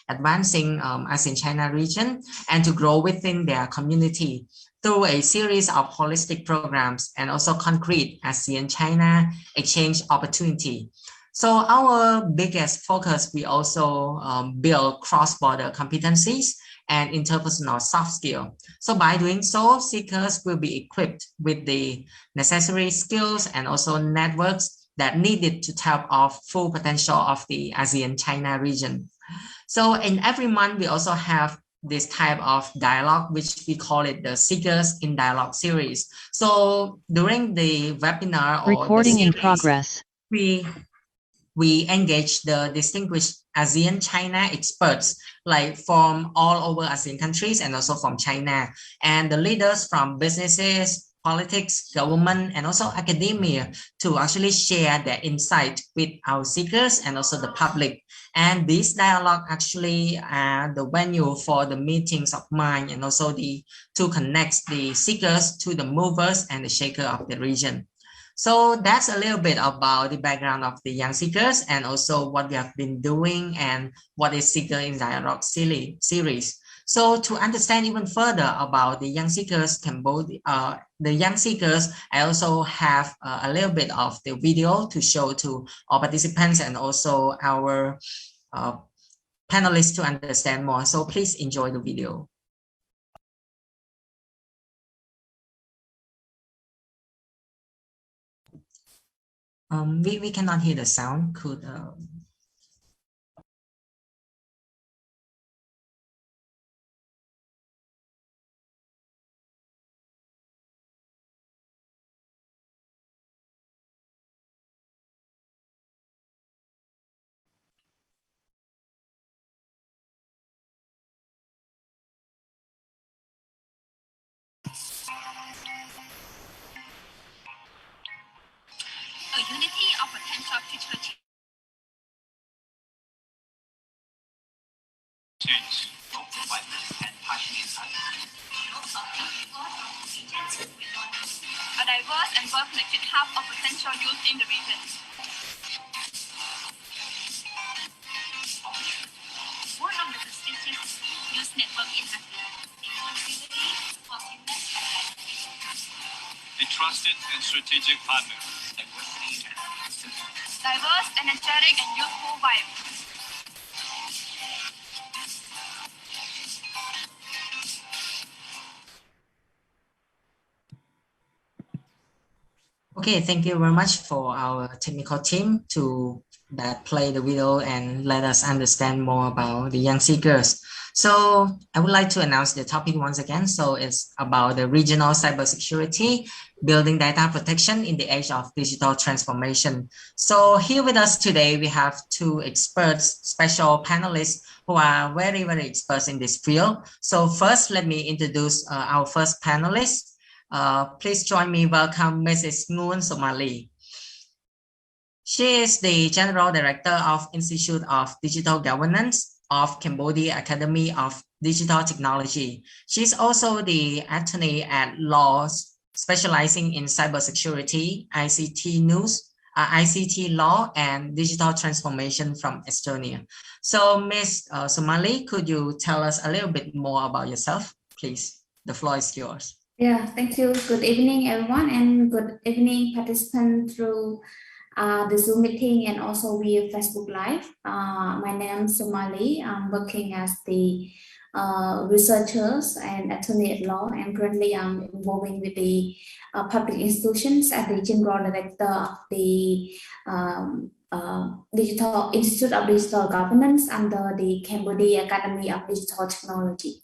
advancing ASEAN-China region and to grow within their community through a series of holistic programs and also concrete ASEAN-China exchange opportunity. So our biggest focus, we also build cross-border competencies and interpersonal soft skill. So by doing so, seekers will be equipped with the necessary skills and also networks that needed to tap off full potential of the ASEAN-China region. So in every month, we also have this type of dialogue, which we call it the Seekers in Dialogue series. So during the webinar or recording the series, in progress, we engage the distinguished ASEAN-China experts, like from all over ASEAN countries and also from China, and the leaders from businesses, politics, government, and also academia to actually share their insight with our seekers and also the public. And this dialogue actually the venue for the meetings of mind and also to connect the seekers to the movers and the shaker of the region. So that's a little bit about the background of the Young Seekers and also what we have been doing and what is Seeker in Dialogue series. So to understand even further about the Young Seekers Cambodia, the Young Seekers, I also have a little bit of the video to show to our participants and also our panelists to understand more. So please enjoy the video. We cannot hear the sound. Could a unity of potential future change. A diverse and well-connected hub of potential youth in the region. One of the prestigious youth network in a trusted and strategic partner. Diverse, energetic, and youthful vibe. Okay, thank you very much for our technical team that play the video and let us understand more about the Young Seekers. So I would like to announce the topic once again. So it's about the regional cybersecurity, building data protection in the age of digital transformation. So here with us today, we have two experts, special panelists who are very, very experts in this field. So first, let me introduce our first panelist. Please join me welcome Mrs. Nguyen Somali. She is the General Director of Institute of Digital Governance of Cambodia Academy of Digital Technology. She's also the attorney at law specializing in cybersecurity, ICT law, and digital transformation from Estonia. So Ms. Somali, could you tell us a little bit more about yourself, please? The floor is yours. Yeah, thank you. Good evening, everyone, and good evening, participants through the Zoom meeting and also via Facebook Live. My name is Somali. I'm working as the researchers and attorney at law, and currently I'm involving with the public institutions as the General Director of the Digital Institute of Digital Governance under the Cambodia Academy of Digital Technology.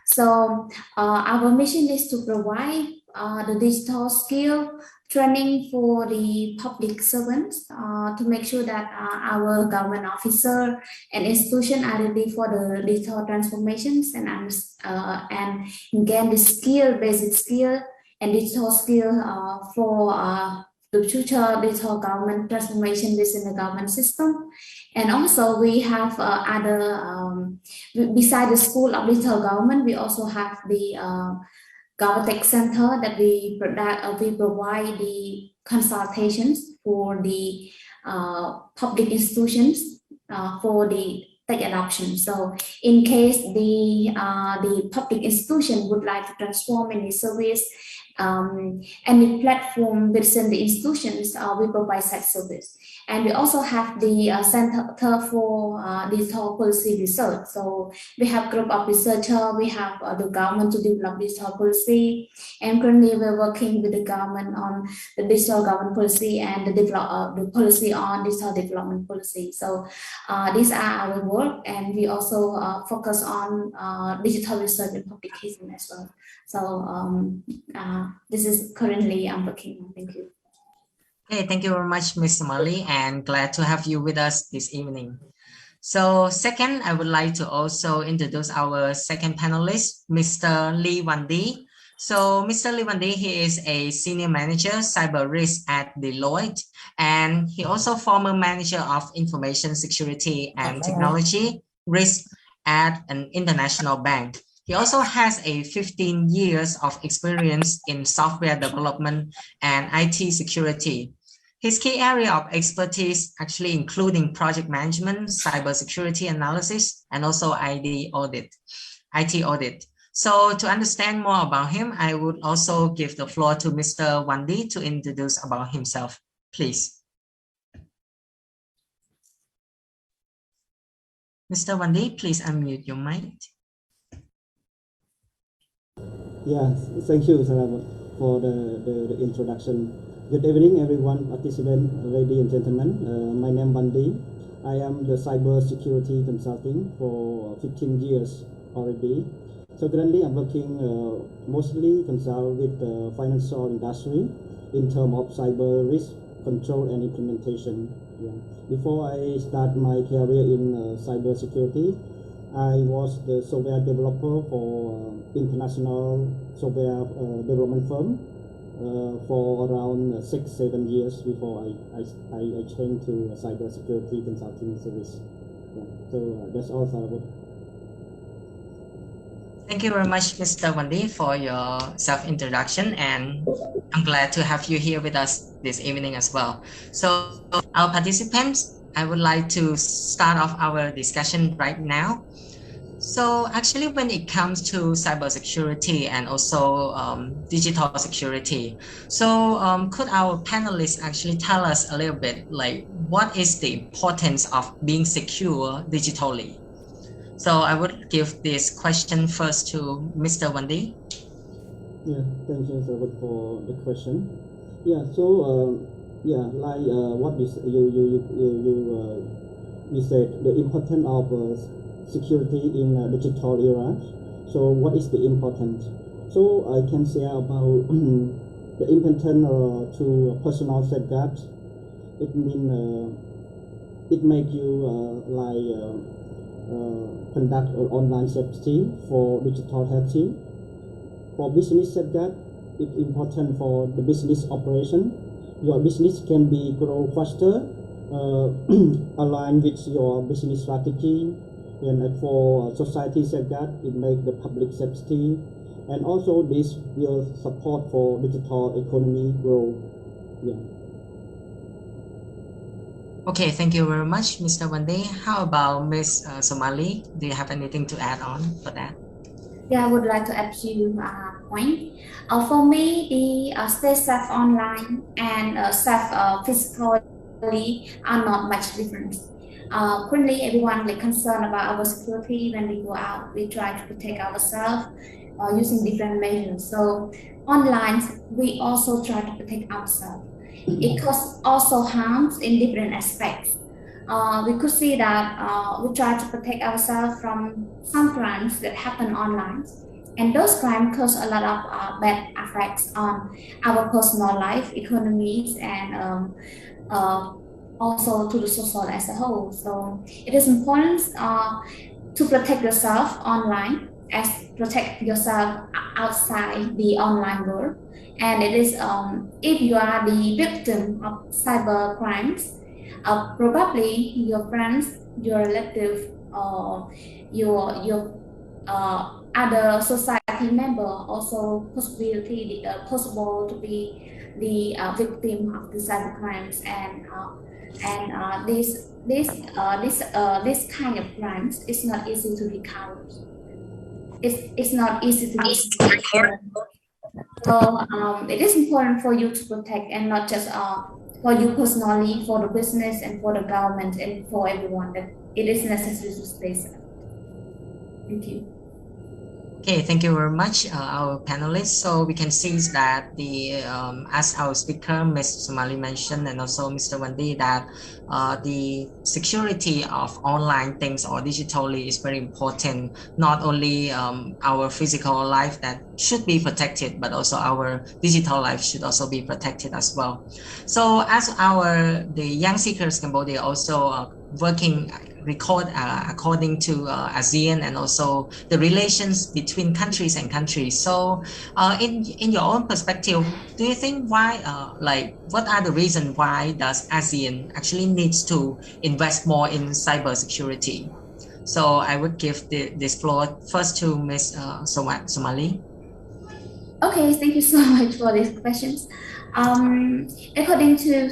So our mission is to provide the digital skill training for the public servants to make sure that our government officer and institution are ready for the digital transformations and gain the basic skill and digital skill for the future digital government transformation within the government system. And also we have beside the School of Digital Government, we also have the GovTech Center that we provide the consultations for the public institutions for the take adoption. So in case the public institution would like to transform any service, any platform within the institutions, we provide such service. And we also have the Center for Digital Policy Research. So we have group of researchers, we have the government to develop digital policy, and currently we're working with the government on the digital government policy and the policy on digital development policy. So these are our work, and we also focus on digital research and publication as well. So this is currently I'm working on. Thank you. Okay, thank you very much, Ms. Somali, and glad to have you with us this evening. So second, I would like to also introduce our second panelist, Mr. Lee Wan-Dee. So Mr. Lee Wan-Dee, he is a senior manager cyber risk at Deloitte, and he also former manager of information security and technology risk at an international bank. He also has a 15 years of experience in software development and IT security. His key area of expertise actually including project management, cybersecurity analysis, and also IT audit. So to understand more about him, I would also give the floor to Mr. Wan-Dee to introduce about himself, please. Mr. Wan-Dee, please unmute your mic. Yeah, thank you, Sarah, for the introduction. Good evening, everyone, participants, ladies and gentlemen. My name is Wan-Dee. I am the cybersecurity consulting for 15 years already. So currently, I'm working mostly consult with the financial industry in terms of cyber risk control and implementation. Yeah. Before I start my career in cybersecurity, I was the software developer for international software development firm for around 6-7 years before I changed to cybersecurity consulting service. Yeah. So that's all, Sarah. Thank you very much, Mr. Wan-Dee, for your self-introduction, and I'm glad to have you here with us this evening as well. So our participants, I would like to start off our discussion right now. So actually, when it comes to cybersecurity and also digital security, so could our panelists actually tell us a little bit like what is the importance of being secure digitally? So I would give this question first to Mr. Wan-Dee. Yeah, thank you, Sir, for the question. Yeah, so like what is you said, the importance of security in digital era. So what is the importance? So I can say about the importance to personal safeguard. It means it make you conduct online safety for digital hacking. For business safeguard, it's important for the business operation. Your business can be grow faster, aligned with your business strategy. And for society safeguard, it make the public safety. And also this will support for digital economy growth. Yeah. Okay, thank you very much, Mr. Wan-Dee. How about Ms. Somali? Do you have anything to add on for that? Yeah, I would like to add few point. For me, the stay safe online and safe physically are not much different. Currently, everyone like concerned about our security. When we go out, we try to protect ourselves using different measures. So online, we also try to protect ourselves. It causes also harms in different aspects. We could see that we try to protect ourselves from some crimes that happen online, and those crimes cause a lot of bad effects on our personal life, economies, and also to the social as a whole. So it is important to protect yourself online as protect yourself outside the online world. And it is if you are the victim of cyber crimes, probably your friends, your relatives, or your other society member also possible to be the victim of the cyber crimes, and and this kind of crimes is not easy to recover. It's not easy to recover. So it is important for you to protect, and not just for you personally, for the business and for the government and for everyone, that it is necessary to stay safe. Thank you. Okay, thank you very much, our panelists. So we can see that as our speaker, Ms. Somali mentioned, and also Mr. Wendy, that the security of online things or digitally is very important. Not only our physical life that should be protected, but also our digital life should also be protected as well. So as the Young Seekers Cambodia also working according to ASEAN and also the relations between countries and countries. So in your own perspective, do you think why what are the reasons why does ASEAN actually needs to invest more in cybersecurity? So I would give this floor first to Ms. Somali. Okay, thank you so much for these questions. According to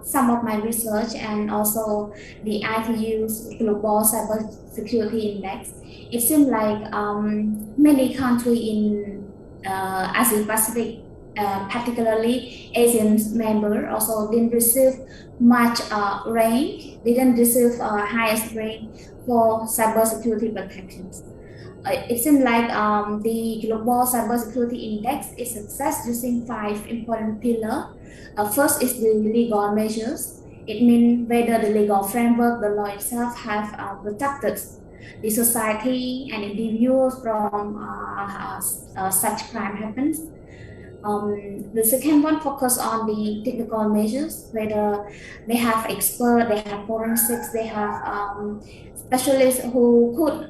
some of my research and also the ITU's Global Cybersecurity Index, it seems like many countries in Asia Pacific, particularly Asian member, also didn't receive much rank, didn't receive highest rank for cybersecurity protections. It seems like the Global Cybersecurity Index is assessed using 5 important pillars. First is the legal measures. It means whether the legal framework, the law itself, have protected the society and individuals from such crime happens. The second one focus on the technical measures, whether they have experts, they have forensics, they have specialists who could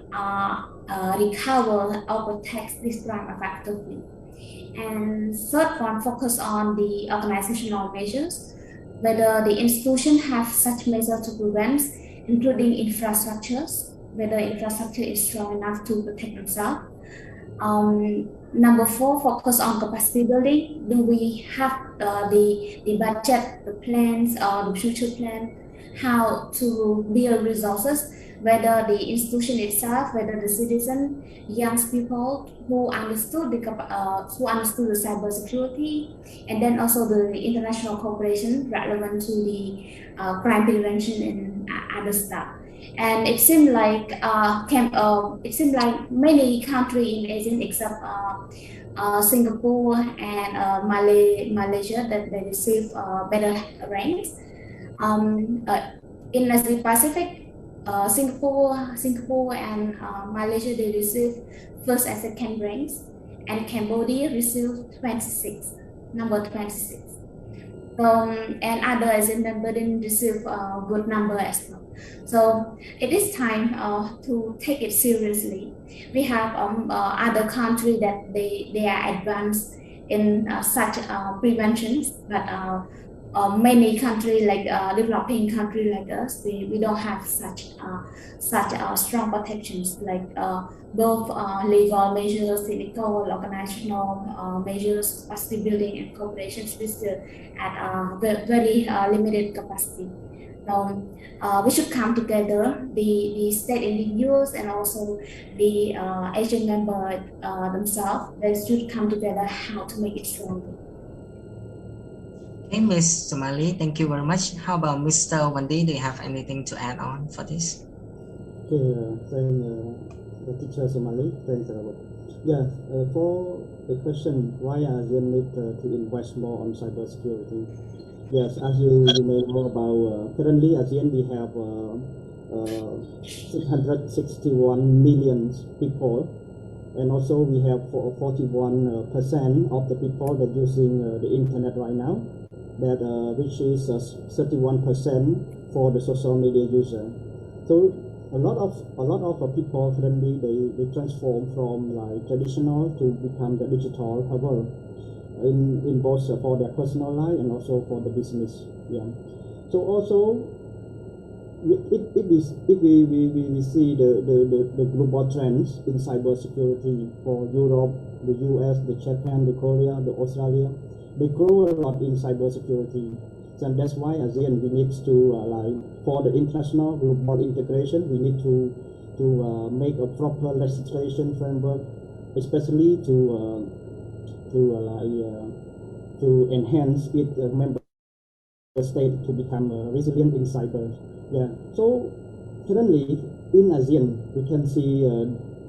recover or protect this crime effectively. And third one focus on the organizational measures, whether the institution have such measures to prevent, including infrastructures, whether infrastructure is strong enough to protect themselves. Number 4, focus on capacity building. Do we have the budget, the plans, or the future plan, how to build resources, whether the institution itself, whether the citizen, young people who understood the cybersecurity, and then also the international cooperation relevant to the crime prevention and other stuff. And it seemed like many countries in Asia, except Singapore and Malaysia, that they receive better ranks. In Asia Pacific, Singapore and Malaysia, they receive first and second ranks, and Cambodia received number 26. And other Asian members didn't receive a good number as well. So it is time to take it seriously. We have other countries that they are advanced in such preventions, but many countries like developing countries like us, we don't have such strong protections like both legal measures, technical, organizational measures, capacity building, and cooperation still at very limited capacity. We should come together, the state individuals and also the Asian member themselves. They should come together how to make it stronger. Okay, Ms. Somali, thank you very much. How about Mr. Wendy? Do you have anything to add on for this? Okay, thank teacher Somali. Thanks, Robert. Yeah, for the question, why ASEAN need to invest more on cybersecurity? Yes, as you may know about, currently ASEAN we have 661 million people, and also we have 41% of the people that people using the internet right now, that which is 31% for the social media user. So a lot of people currently they transform from like traditional to become the digital cover in both for their personal life and also for the business. Yeah. So also if we see the global trends in cybersecurity for Europe, the US, the Japan, the Korea, the Australia, they grow a lot in cybersecurity. So that's why ASEAN we need to for the international global integration, we need to make a proper legislation framework, especially to enhance its member state to become resilient in cyber. Yeah. So currently in ASEAN we can see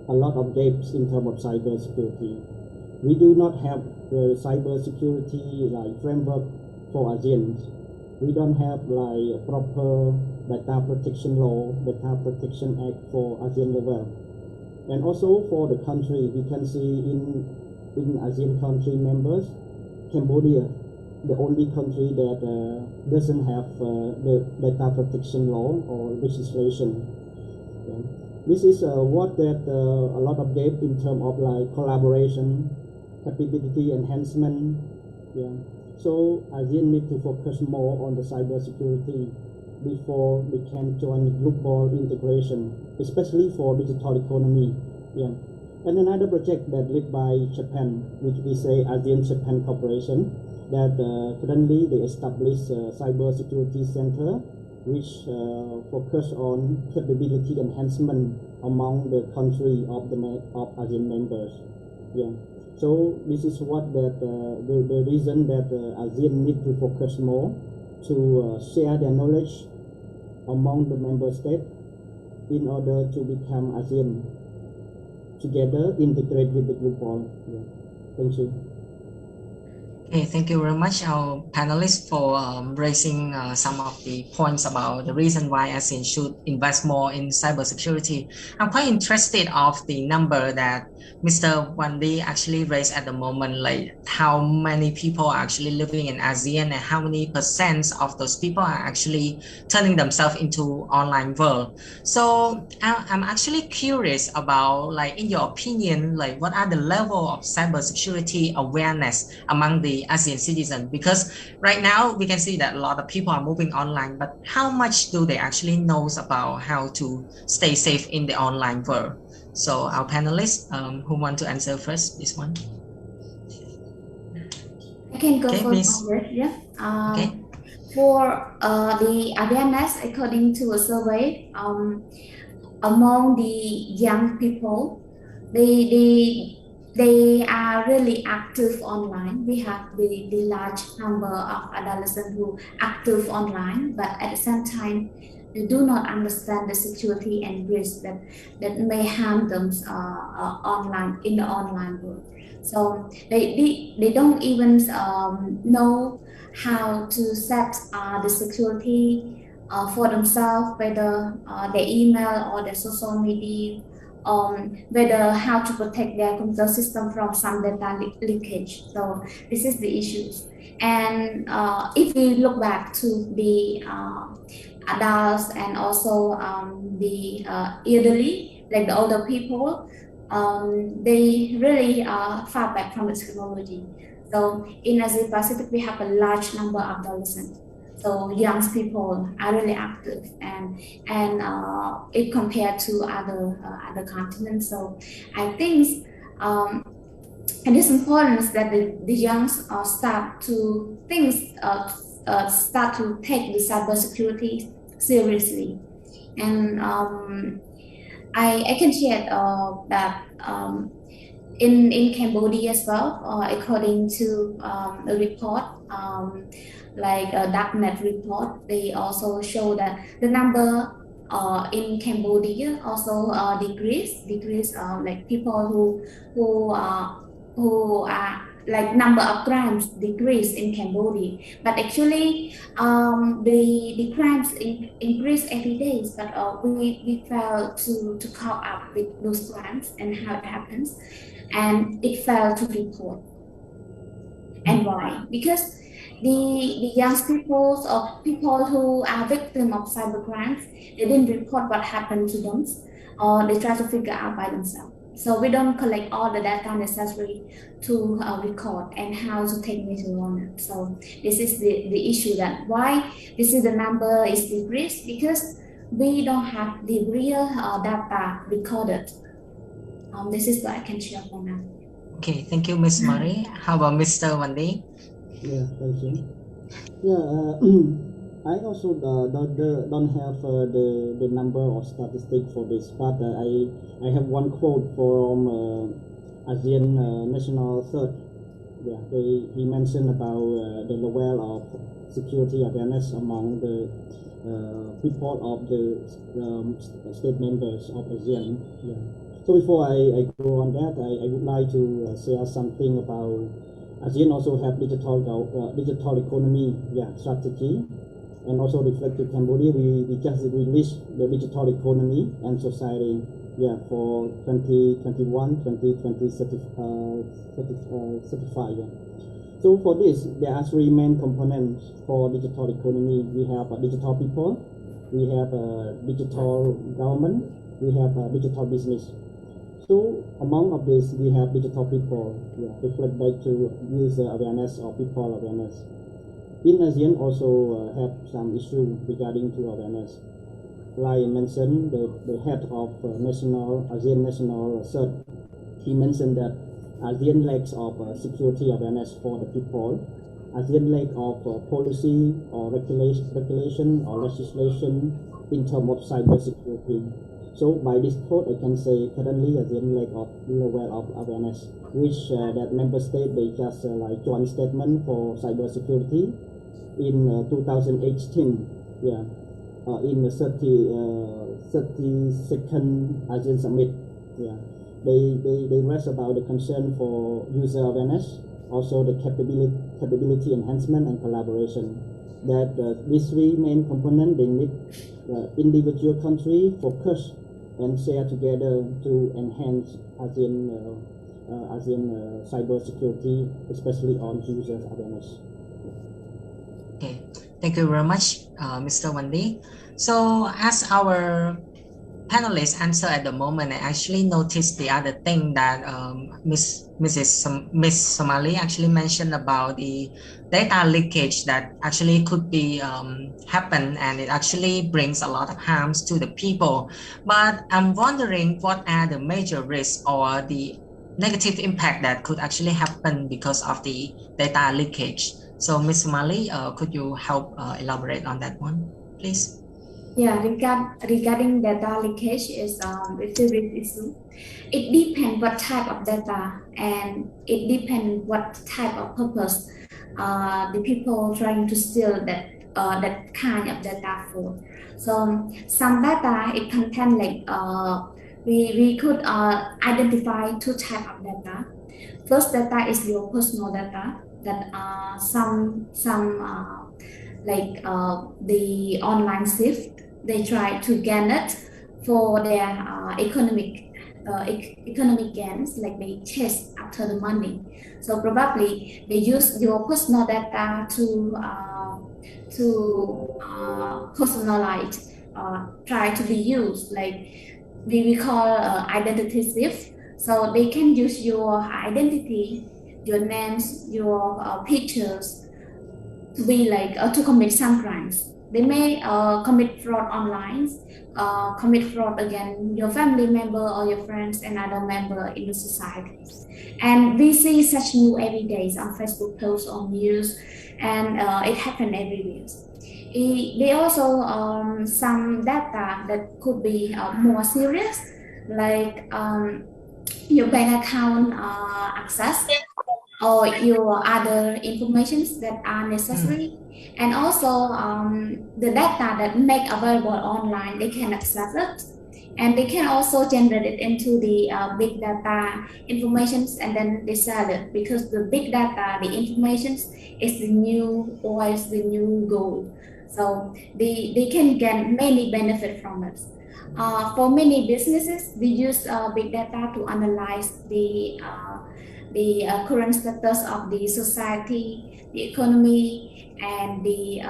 a lot of gaps in terms of cyber security. We do not have the cyber security framework for ASEAN. We don't have a proper data protection law, data protection act for ASEAN level. And also for the country, we can see in ASEAN country members, Cambodia, the only country that doesn't have the data protection law or legislation. Yeah. This is what that a lot of gap in terms of collaboration, capability enhancement. Yeah. So ASEAN need to focus more on the cyber security before we can join global integration, especially for digital economy. Yeah. And another project that led by Japan, which we say ASEAN-Japan Cooperation, that currently they established a cyber security center, which focus on capability enhancement among the country of ASEAN members. Yeah. So this is what that the reason that ASEAN need to focus more to share their knowledge among the member states in order to become ASEAN together, integrate with the global. Yeah. Thank you. Okay, thank you very much, our panelists, for raising some of the points about the reason why ASEAN should invest more in cybersecurity. I'm quite interested of the number that Mr. Wandi actually raised at the moment, like how many people are actually living in ASEAN and how many percent of those people are actually turning themselves into online world. So I'm actually curious about, like, in your opinion, like what are the level of cybersecurity awareness among the ASEAN citizens? Because right now we can see that a lot of people are moving online, but how much do they actually know about how to stay safe in the online world? So our panelists, who want to answer first, this one? I can go Okay, first please. on this. Yeah. Okay. For the awareness, according to a survey, among the young people, they are really active online. We have the large number of adolescents who active online, but at the same time, they do not understand the security and risk that may harm them online in the online world. So they don't even know how to set the security for themselves, whether their email or their social media, whether how to protect their computer system from some data leakage. So this is the issues. And if we look back to the adults and also the elderly, like the older people, they really are far back from the technology. So in Asia Pacific, we have a large number of adolescents. So young people are really active, and it compared to other continents. So I think it is important that the young start to think, start to take the cybersecurity seriously. And I can share that in Cambodia as well, according to a report, like a darknet report, they also show that the number in Cambodia also decrease, like people who are like number of crimes decrease in Cambodia, but actually the crimes increase every day, but we fail to cope up with those crimes and how it happens, and it failed to report. And why? Because the young people or people who are victims of cybercrimes, they didn't report what happened to them, or they try to figure out by themselves. So we don't collect all the data necessary to record and how to take measures on it. So this is the issue, that why this is the number is decreased, because we don't have the real data recorded. This is what I can share for now. Okay, thank you, Ms. Marie. How about Mr. Wandi? Yeah, thank you. Yeah, I also don't have the number or statistic for this, but I have one quote from ASEAN National Third. Yeah, he mentioned about the level of security awareness among the people of the state members of ASEAN. Yeah. So before I go on that, I would like to share something about ASEAN also have digital economy strategy, and also reflect to Cambodia. We just released the digital economy and society for 2021 2020 certified. So for this, there are three main components for digital economy. We have digital people, we have digital government, we have digital business. So among of this, we have digital people, reflect back to user awareness or people awareness. In ASEAN also have some issue regarding to awareness. Like I mentioned, the head of ASEAN National Cert, he mentioned that ASEAN lacks of security awareness for the people. ASEAN lack of policy or regulation or legislation in terms of cybersecurity. So by this quote, I can say currently ASEAN lack of level of awareness, which that member state they just like joint statement for cybersecurity in 2018. In the 32nd ASEAN Summit. They raised about the concern for user awareness, also the capability enhancement and collaboration. That these three main components they need individual country focus and share together to enhance ASEAN cyber security, especially on users awareness. Okay, thank you very much, Mr. Wendy. So as our panelists answer at the moment, I actually noticed the other thing that Miss Somali actually mentioned about the data leakage that actually could be happen, and it actually brings a lot of harms to the people. But I'm wondering what are the major risks or the negative impact that could actually happen because of the data leakage. So Ms. Somali, could you help elaborate on that one, please? Yeah, regarding data leakage is a serious issue. It depends what type of data, and it depends what type of purpose the people trying to steal that kind of data for. So some data it contain like we could identify two type of data. First data is your personal data that some like the online theft they try to gain it for their economic gains, like they chase after the money. So probably they use your personal data to personalize, try to be used, like we call identity theft. So they can use your identity, your names, your pictures to be like to commit some crimes. They may commit fraud online, commit fraud against your family member or your friends and other member in the society. And we see such news every day on Facebook posts, on news, and it happens everywhere. They also some data that could be more serious, like your bank account access or your other informations that are necessary, and also the data that make available online, they can access it, and they can also generate it into the big data informations, and then they sell it, because the big data, the informations is the new oil, is the new gold. So they can get many benefits from it. For many businesses, they use big data to analyze the current status of the society, the economy, and the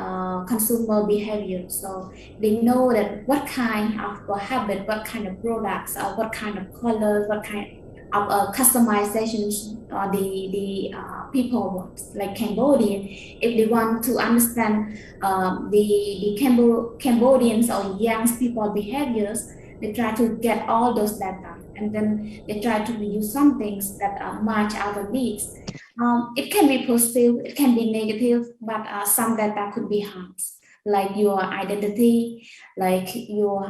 consumer behavior. So they know that what kind of habit, what kind of products, what kind of colors, what kind of customizations the people want. Like Cambodia, if they want to understand the Cambodians or young people behaviors, they try to get all those data, and then they try to use some things that match our needs. It can be positive, it can be negative, but some data could be harmed, like your identity, like your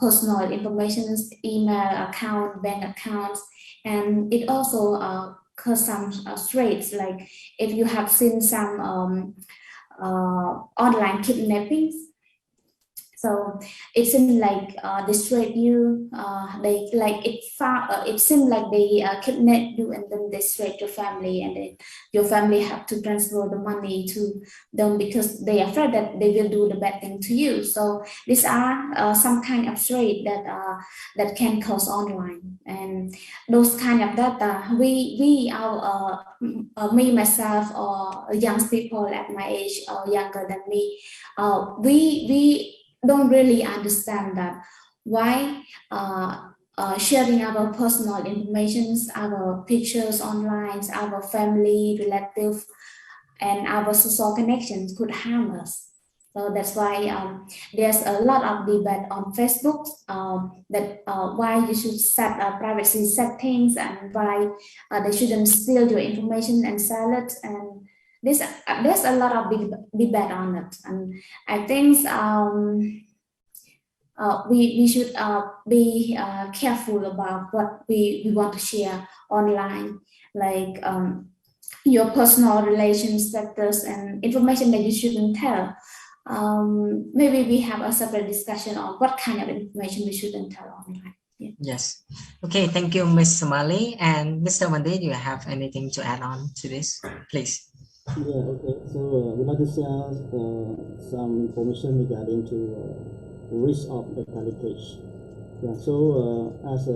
personal information, email account, bank accounts, and it also cause some threats. Like if you have seen some online kidnappings, so it seems like they straight you. They like it. It seems like they kidnap you and then they straight your family, and then your family have to transfer the money to them because they are afraid that they will do the bad thing to you. So these are some kind of threat that can cause online, and those kind of data. Me myself or young people at my age or younger than me, we don't really understand that why sharing our personal information, our pictures online, our family, relative, and our social connections could harm us. So that's why there's a lot of debate on Facebook that why you should set privacy settings and why they shouldn't steal your information and sell it. And there's a lot of debate on it. And I think we should be careful about what we want to share online, like your personal relations status and information that you shouldn't tell. Maybe we have a separate discussion on what kind of information we shouldn't tell online. Yeah. Yes. Okay. Thank you, Ms. Somali. And Mr. Mande, do you have anything to add on to this, please? Yeah, okay. So we'd like to share some information regarding to risk of data leakage. Yeah, so as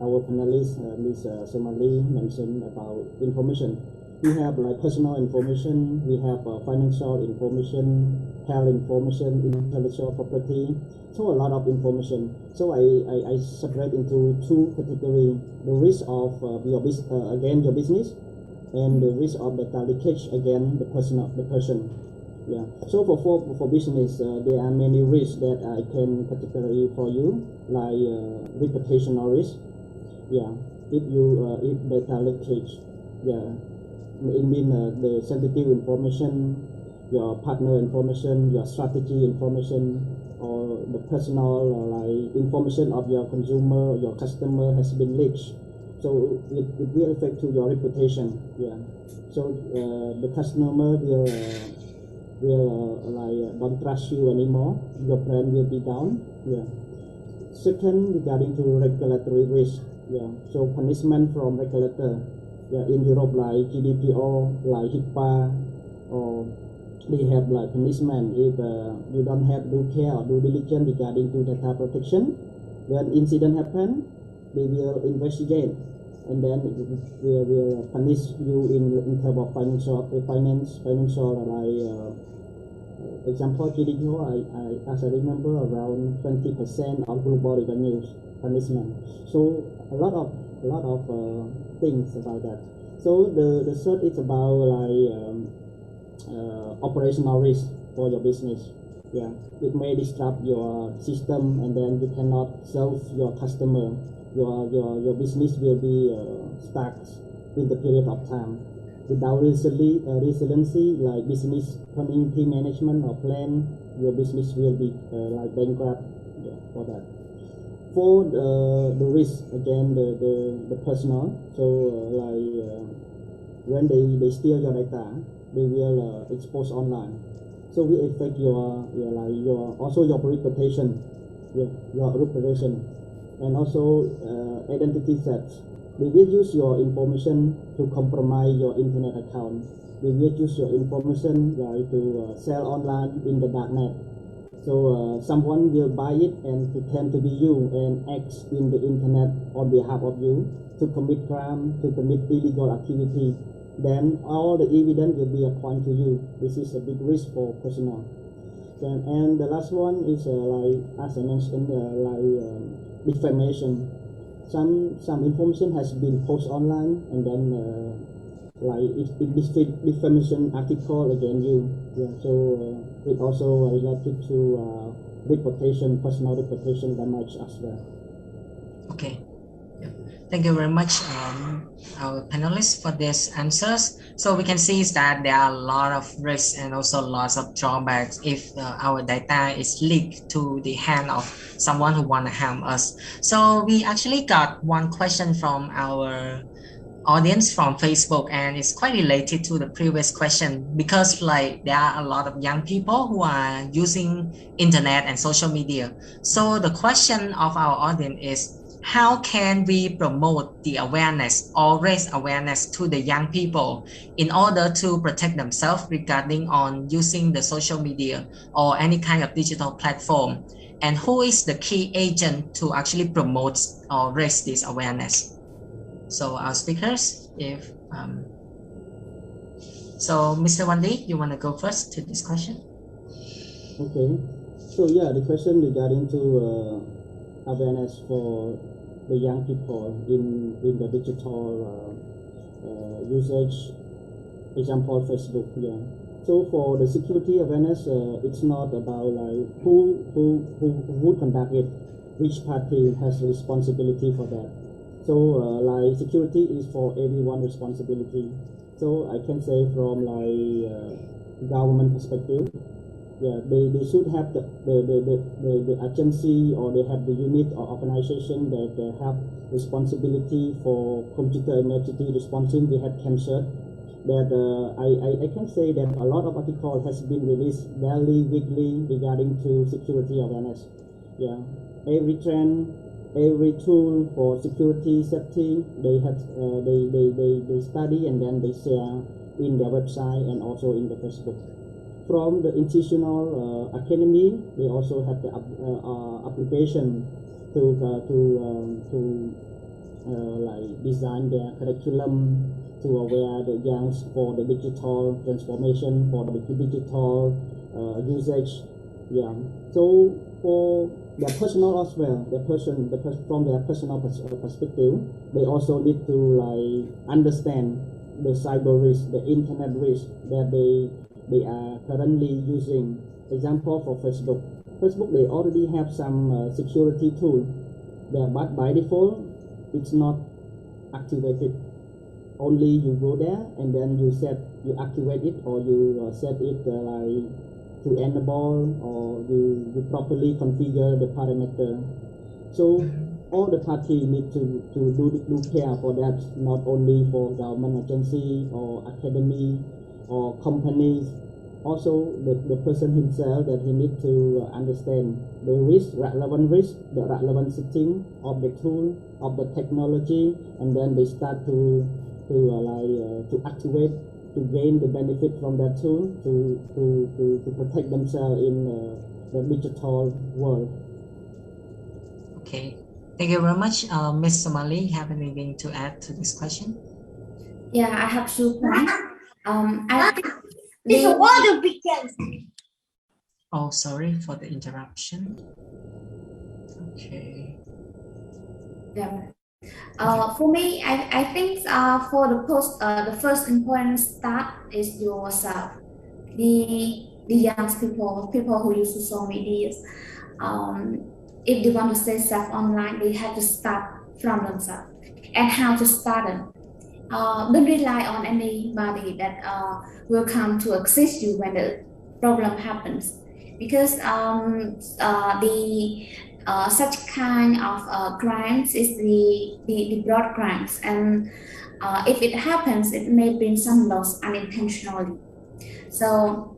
our panelist, Ms. Somali mentioned about information, we have like personal information, we have financial information, health information, intellectual property, so a lot of information. So I separate into two categories: the risk of your business, and the risk of data leakage again the person. Yeah. So for business, there are many risks that I can categorize for you, like reputational risk. Yeah. If data leakage, yeah, it means the sensitive information, your partner information, your strategy information, or the personal like information of your consumer or your customer has been leaked. So it will affect to your reputation. Yeah. So the customer will don't trust you anymore. Your brand will be down. Yeah. Second, regarding to regulatory risk. Yeah. So punishment from regulator. Yeah. In Europe, like GDPR, like HIPAA, or they have like punishment if you don't have due care or due diligence regarding to data protection. When incident happen, they will investigate, and then will punish you in terms of financial like example GDPR. As I remember, around 20% of global revenues punishment. So a lot of things about that. So the third is about like operational risk for your business. Yeah, it may disrupt your system, and then you cannot serve your customer. Your business will be stuck in the period of time. Without resiliency, like business community management or plan, your business will be like bankrupt. Yeah, for that. For the risk again, the personal. So when they steal your data, they will expose online. So we affect your also your reputation, your reputation, and also identity theft. They will use your information to compromise your internet account. They will use your information to sell online in the darknet. So someone will buy it and pretend to be you and act in the internet on behalf of you to commit crime, to commit illegal activity. Then all the evidence will be appointed to you. This is a big risk for personal. And the last one is like as I mentioned, defamation. Some information has been posted online, and then like it defamation article against you. Yeah, so it also related to reputation, personal reputation damage as well. Okay. Thank you very much, our panelists, for these answers. So we can see that there are a lot of risks and also lots of drawbacks if our data is leaked to the hand of someone who want to harm us. So we actually got one question from our audience from Facebook, and it's quite related to the previous question, because like there are a lot of young people who are using internet and social media. So the question of our audience is, how can we promote the awareness or raise awareness to the young people in order to protect themselves regarding on using the social media or any kind of digital platform? And who is the key agent to actually promote or raise this awareness? So our speakers, so Mr. Wandi, you want to go first to this question? Okay. So yeah, the question regarding to awareness for the young people in the digital usage, example Facebook. Yeah. So for the security awareness, it's not about like who would conduct it, which party has responsibility for that. So like security is for everyone's responsibility. So I can say from like government perspective, yeah, they should have the agency, or they have the unit or organization that have responsibility for computer emergency responding. We have cancer. That I can say that a lot of articles has been released daily, weekly regarding to security awareness. Yeah, every trend, every tool for security safety, they have they study and then they share in their website and also in the Facebook. From the institutional academy, they also have the application to like design their curriculum to aware the young for the digital transformation, for the digital usage. Yeah. So for their personal as well, from their personal perspective, they also need to like understand the cyber risk, the internet risk that they are currently using. Example for Facebook. Facebook, they already have some security tool there, but by default, it's not activated. Only you go there and then you activate it, or you set it like to enable, or you properly configure the parameter. So all the parties need to do care for that, not only for government agency or academy or companies. Also the person himself, that he need to understand the relevant risk, the relevant setting of the tool, of the technology, and then they start to activate, to gain the benefit from that tool, to protect themselves in the digital world. Okay, thank you very much. Ms. Somali, have anything to add to this question? Yeah, I have 2 points. I think Oh, sorry for the interruption. Okay. Yeah. For me, I think for the first important start is yourself. The young people who use social media, if they want to stay safe online, they have to start from themselves. And how to start them? Don't rely on anybody that will come to assist you when the problem happens, because such kind of crimes is the broad crimes, and if it happens, it may bring some loss unintentionally. So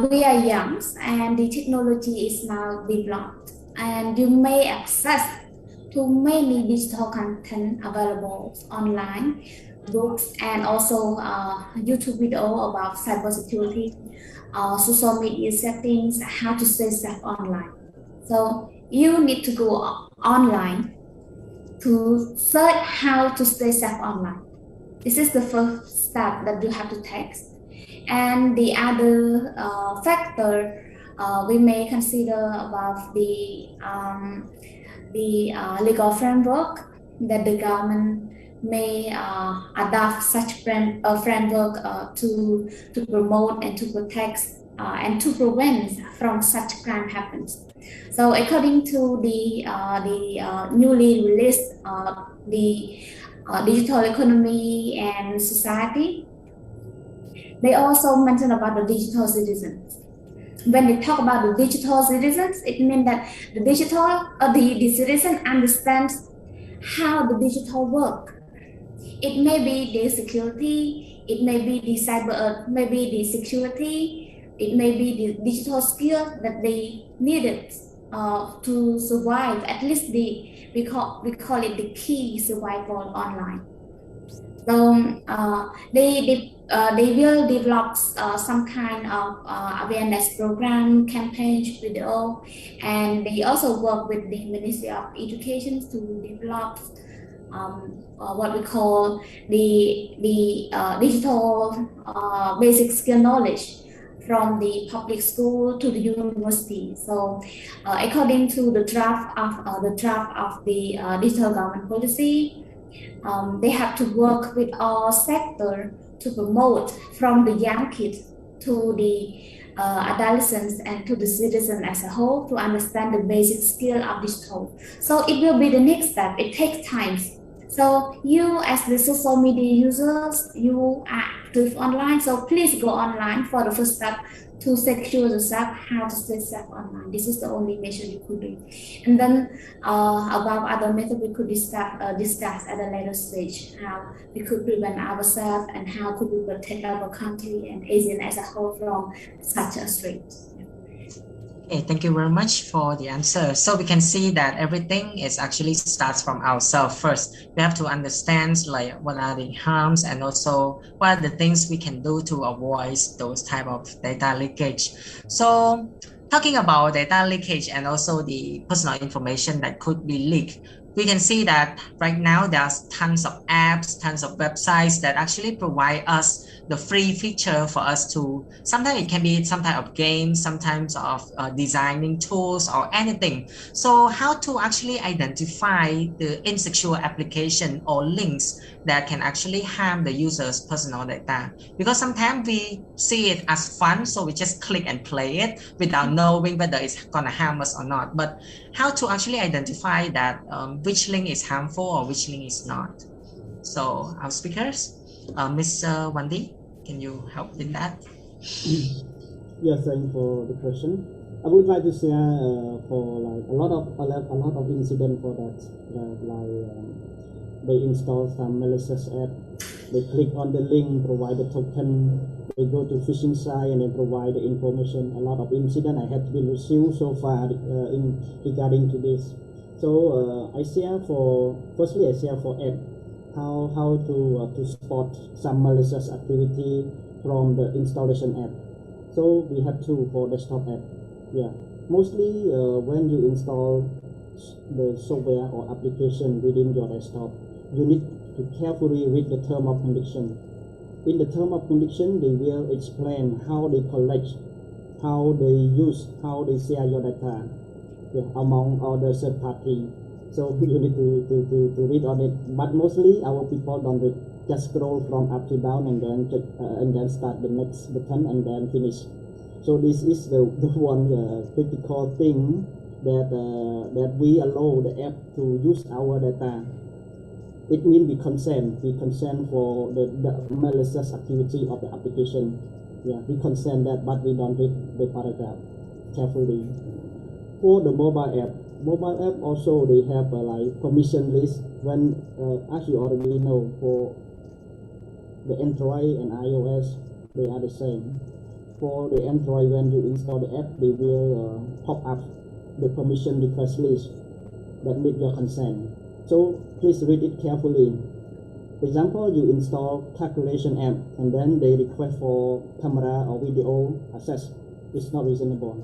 we are young, and the technology is now developed, and you may access to many digital content available online, books, and also YouTube video about cybersecurity, social media settings, how to stay safe online. So you need to go online to search how to stay safe online. This is the first step that you have to take. And the other factor we may consider about the legal framework, that the government may adopt such framework to promote and to protect and to prevent from such crime happens. So according to the newly released the digital economy and society, they also mention about the digital citizens. When they talk about the digital citizens, it means that the citizen understands how the digital work. It may be the security, it may be the maybe the security, it may be the digital skill that they needed to survive. At least we call it the key survival online. So they will develop some kind of awareness program, campaign, video, and they also work with the Ministry of Education to develop what we call the digital basic skill knowledge from the public school to the university. So according to the draft of the digital government policy, they have to work with all sectors to promote from the young kids to the adolescents and to the citizen as a whole to understand the basic skill of digital. So it will be the next step. It takes time. So you as the social media users, you are active online. So please go online for the first step to secure yourself, how to stay safe online. This is the only measure you could do. And then about other methods we could discuss at a later stage, how we could prevent ourselves and how could we protect our country and Asean as a whole from such a threat. Okay, thank you very much for the answer. So we can see that everything is actually starts from ourselves first. We have to understand like what are the harms and also what are the things we can do to avoid those type of data leakage. So talking about data leakage and also the personal information that could be leaked, we can see that right now there's tons of apps, tons of websites that actually provide us the free feature for us to, sometimes it can be some type of game, sometimes of designing tools or anything. So how to actually identify the insecure application or links that can actually harm the user's personal data? Because sometimes we see it as fun, so we just click and play it without knowing whether it's gonna harm us or not. But how to actually identify that which link is harmful or which link is not? So our speakers, Mr. Wandi, can you help with that? Yes, thank you for the question. I would like to share for like a lot of incident for that they install some malicious app. They click on the link, provide the token. They go to phishing site and then provide the information. A lot of incident I have been received so far in regarding to this. So I share for app how to spot some malicious activity from the installation app. So we have two for desktop app. Yeah, mostly when you install the software or application within your desktop, you need to carefully read the term of condition. In the term of condition, they will explain how they collect, how they use, how they share your data among other third party. So you need to read on it. But mostly our people don't read. Just scroll from up to down and then start the next button and then finish. So this is the one critical thing that we allow the app to use our data. It means we consent for the malicious activity of the application. Yeah, we consent that, but we don't read the paragraph carefully. For the mobile app also they have like permission list. When as you already know, for the Android and iOS, they are the same. For the Android, when you install the app, they will pop up the permission request list that need your consent. So please read it carefully. Example, you install calculation app and then they request for camera or video access. It's not reasonable.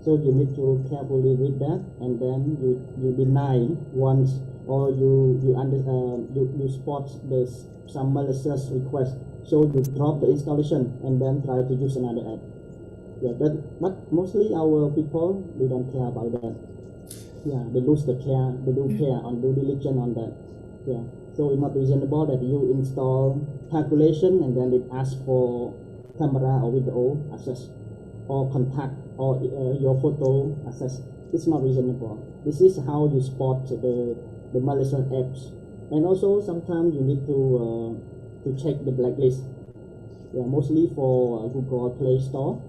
So you need to carefully read that, and then you deny once, or you spot some malicious request. So you drop the installation and then try to use another app. Yeah, but mostly our people, they don't care about that. Yeah, they lose the care, they do care on due diligence on that. Yeah, so it's not reasonable that you install calculation and then it asks for camera or video access. or contact or your photo access. It's not reasonable. This is how you spot the malicious apps. And also sometimes you need to check the blacklist. Yeah, mostly for Google Play Store.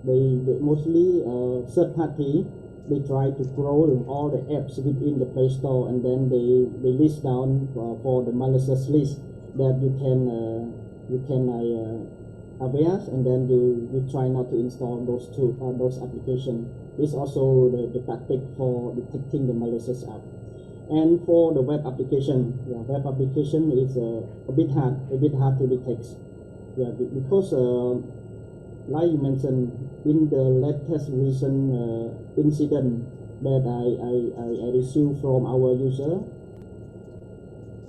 They mostly third party. They try to crawl all the apps within the Play Store, and then they list down for the malicious list that you can aware, and then you try not to install those applications. This is also the tactic for detecting the malicious app. And for the web application, web application is a bit hard to detect. Yeah, because like you mentioned, in the latest recent incident that I received from our user,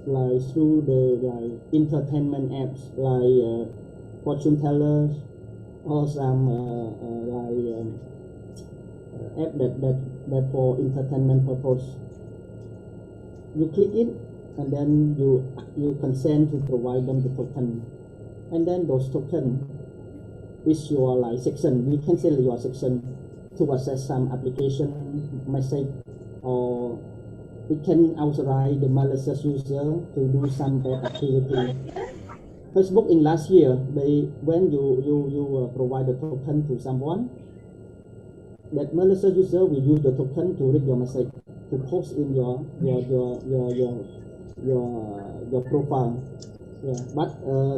like through the entertainment apps like fortune tellers or some app that for entertainment purpose. You click it, and then you consent to provide them the token, and then those token is your like section. We can say your section to access some application message, or it can authorize the malicious user to do some bad activity. Facebook in last year, when you provide the token to someone, that malicious user will use the token to read your message, to post in your profile. Yeah, but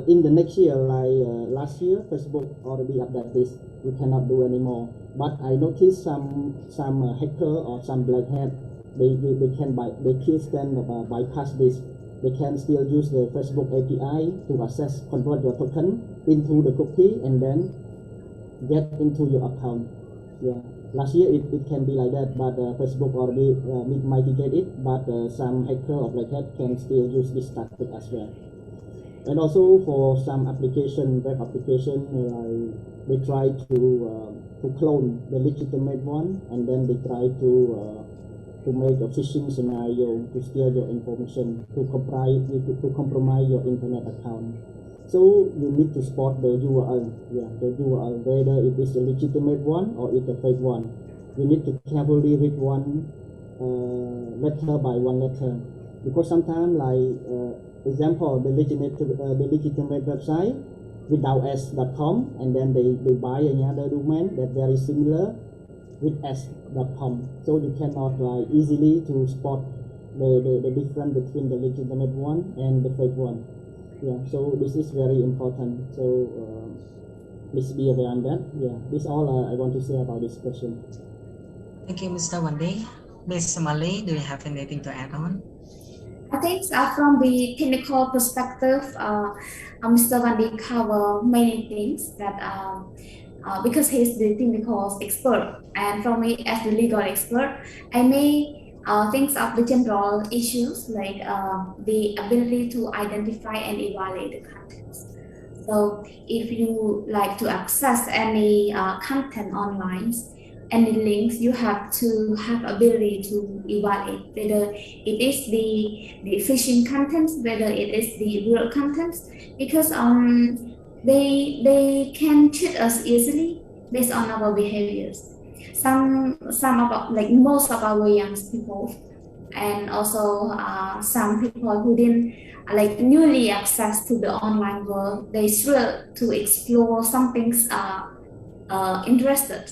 in the next year, like last year, Facebook already updated this. We cannot do anymore. But I noticed some hacker or some black hat, they can bypass this. They can still use the Facebook API to access, convert your token into the cookie, and then get into your account. Yeah, last year it can be like that, but Facebook already mitigate it. But some hacker or black hat can still use this tactic as well. And also for some application, web application, they try to clone the legitimate one, and then they try to make a phishing scenario to steal your information, to compromise your internet account. So you need to spot the URL, the URL, whether it is a legitimate one or it's a fake one. You need to carefully read one letter by one letter, because sometimes, like example, the legitimate website without s.com, and then they buy another domain that very similar with s.com. So you cannot easily to spot the difference between the legitimate one and the fake one. Yeah, so this is very important. So please be aware on that. Yeah, this is all I want to say about this question. Thank you, Mr. Wande. Ms. Mali, do you have anything to add on? I think from the technical perspective, Mr. Wande covered many things that because he's the technical expert, and for me as the legal expert, I may think of the general issues like the ability to identify and evaluate the contents. So if you like to access any content online, any links, you have to have ability to evaluate whether it is the phishing contents, whether it is the real contents, because they can cheat us easily based on our behaviors. Some of most of our young people, and also some people who didn't newly access to the online world, they struggle to explore something interested.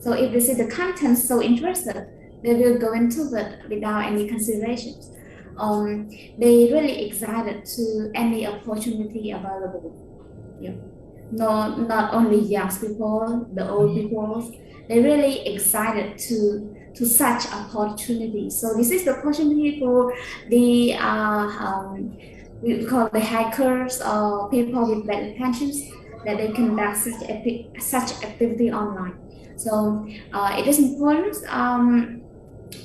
So if they see the content so interested, they will go into it without any considerations. They really excited to any opportunity available. Yeah. Not only young people, the old people, they really excited to such opportunity. So this is the opportunity for the we call the hackers or people with bad intentions, that they conduct such activity online. So it is important.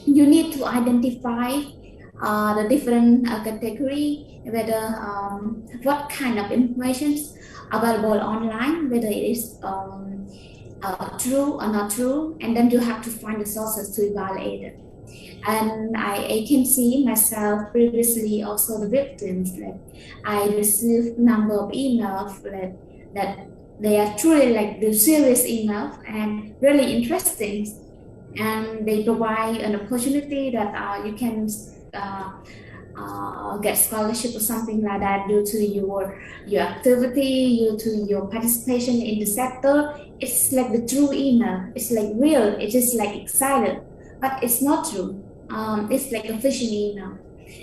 You need to identify the different category, whether what kind of information available online, whether it is true or not true, and then you have to find the sources to evaluate it. And I can see myself previously also the victims. I received number of emails that they are truly like the serious enough and really interesting, and they provide an opportunity that you can get scholarship or something like that due to your activity, due to your participation in the sector. It's like the true email. It's like real. It is like excited, but it's not true. It's like a phishing email.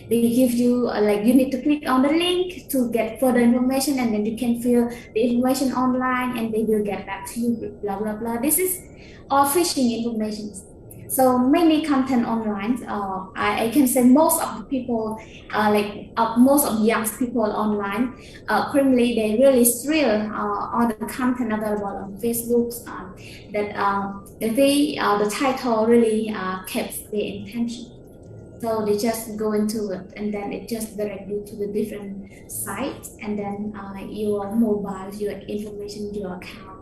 They give you like you need to click on the link to get further information, and then you can fill the information online, and they will get back to you. Blah blah blah. This is all phishing information. So many content online. I can say most of the people, most of the young people online, currently they really thrill all the content available on Facebook. The title really kept their intention. So they just go into it, and then it just direct you to the different sites, and then your mobile, your information, your account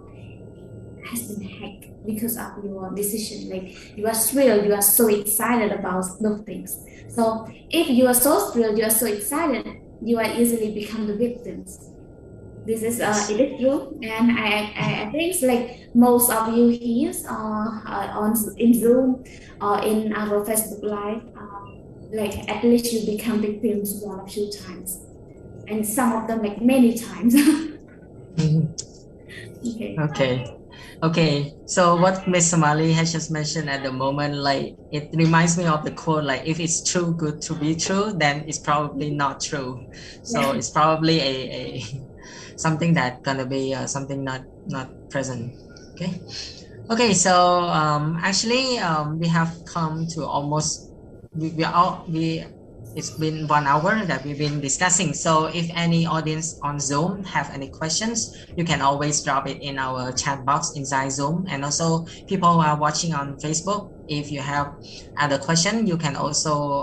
has been hacked because of your decision. Like you are thrilled, you are so excited about those things. So if you are so thrilled, you are so excited, you are easily become the victims. This is it is true, and I think like most of you here on in Zoom or in our Facebook Live, like at least you become victims one or two times, and some of them like many times. Okay, so what Miss Somali has just mentioned at the moment, like it reminds me of the quote, like if it's too good to be true, then it's probably not true. So it's probably a something that gonna be something not present. Okay, so actually we have come to almost it's been 1 hour that we've been discussing. So if any audience on Zoom have any questions, you can always drop it in our chat box inside Zoom. And also people who are watching on Facebook, if you have other question, you can also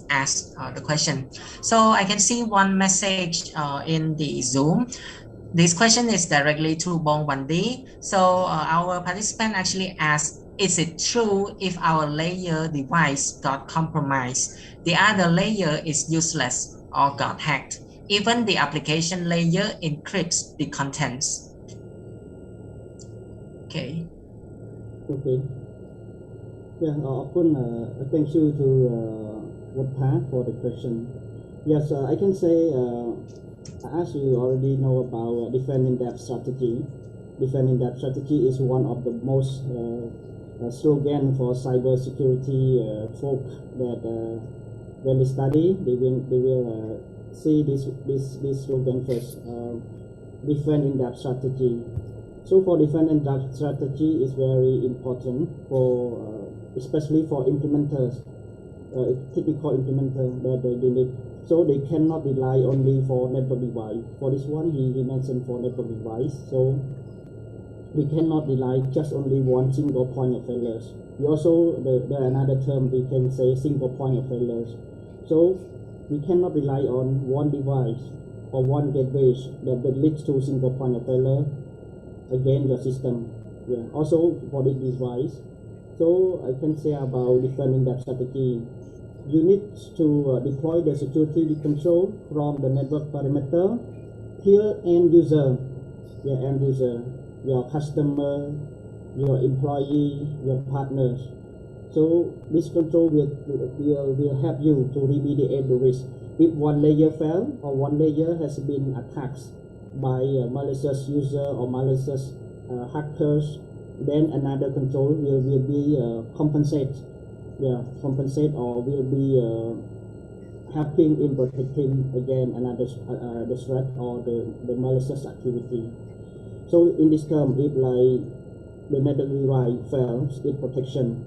ask the question. So I can see one message in the Zoom. This question is directly to Bong Wandi. So our participant actually asked, is it true if our layer device got compromised, the other layer is useless or got hacked? Even the application layer encrypts the contents. Okay. Yeah, thank you to Wodpa for the question. Yes, I can say, as you already know about defend in depth strategy. Defend in depth strategy is one of the most slogan for cybersecurity folk that when they study, they will see this slogan first. Defend in depth strategy. So for defend in depth strategy is very important for especially for implementers, technical implementer that they need. So they cannot rely only for network device. For this one, he mentioned for network device. So we cannot rely just only one single point of failures. We also, there another term we can say single point of failures. So we cannot rely on one device or one gateway that leads to single point of failure against your system. Yeah. Also for this device, so I can say about defending that strategy. You need to deploy the security control from the network perimeter till end user. Yeah, end user. Your customer, your employee, your partners. So this control will help you to remediate the risk. If one layer fell or one layer has been attacked by malicious user or malicious hackers, then another control will be compensate or will be helping in protecting again another the threat or the malicious activity. So in this term, if like the network device fails, it protection.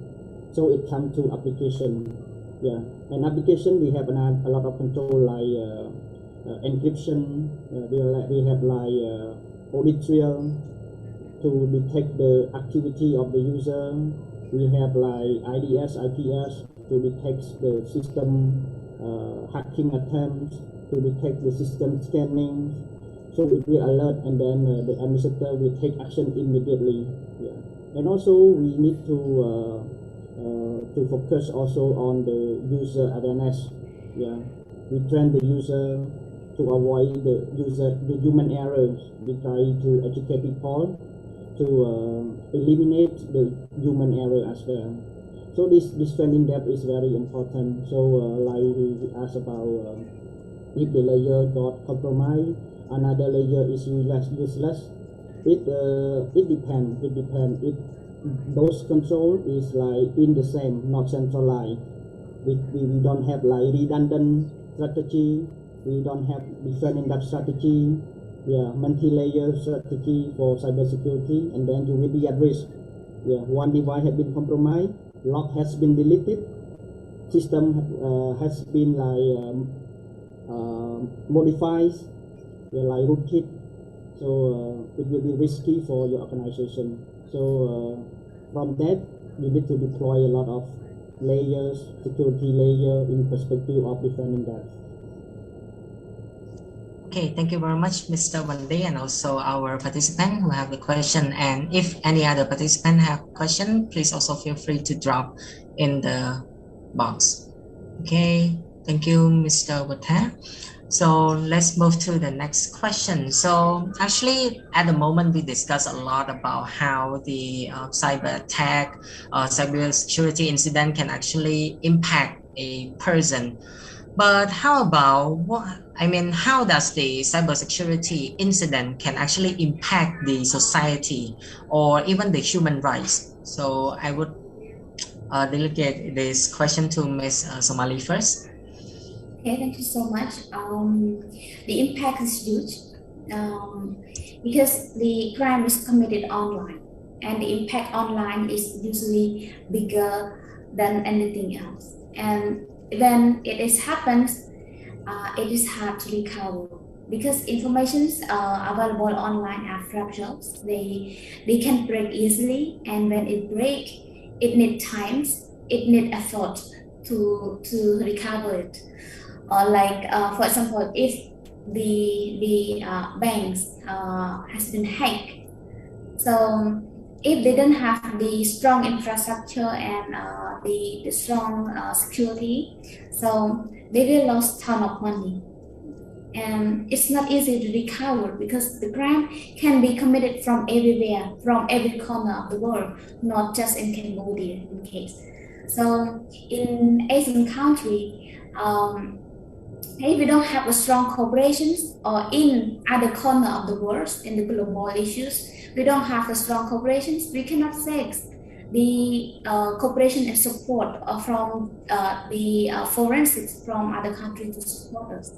So it comes to application. Yeah, and application we have a lot of control like encryption. We have like audit trail to detect the activity of the user. We have like IDS, IPS to detect the system hacking attempts, to detect the system scanning. So it will alert, and then the administrator will take action immediately. Yeah. And also we need to focus also on the user awareness. Yeah, we train the user to avoid the human errors. We try to educate people to eliminate the human error as well. So this training depth is very important. So like we asked about if the layer got compromised, another layer is useless. It depends. If those control is like in the same, not centralized. We don't have like redundant strategy. We don't have different in-depth strategy. Yeah, multi-layer strategy for cybersecurity, and then you will be at risk. Yeah, one device has been compromised, log has been deleted, system has been like modified, yeah, like rootkit. So it will be risky for your organization. So from that, you need to deploy a lot of layers, security layer in perspective of defending that. Okay, thank you very much, Mr. Wande, and also our participant who have the question. And if any other participant have question, please also feel free to drop in the box. Okay, thank you, Mr. Wate. So let's move to the next question. So actually, at the moment, we discuss a lot about how the cyber attack, cyber security incident can actually impact a person. But how about how does the cybersecurity incident can actually impact the society or even the human rights? So I would delegate this question to Ms. Somali first. Okay, thank you so much. The impact is huge because the crime is committed online, and the impact online is usually bigger than anything else. And when it happens, it is hard to recover because informations available online are fragile. They can break easily, and when it breaks, it needs time, it needs effort to recover it. Or like for example, if the banks has been hacked, so if they don't have the strong infrastructure and the strong security, so they will lose ton of money, and it's not easy to recover because the crime can be committed from everywhere, from every corner of the world, not just in Cambodia in case. So in Asian country, if we don't have a strong cooperation, or in other corner of the world in the global issues, we don't have a strong cooperation, we cannot say the cooperation and support from the forensics from other countries to support us.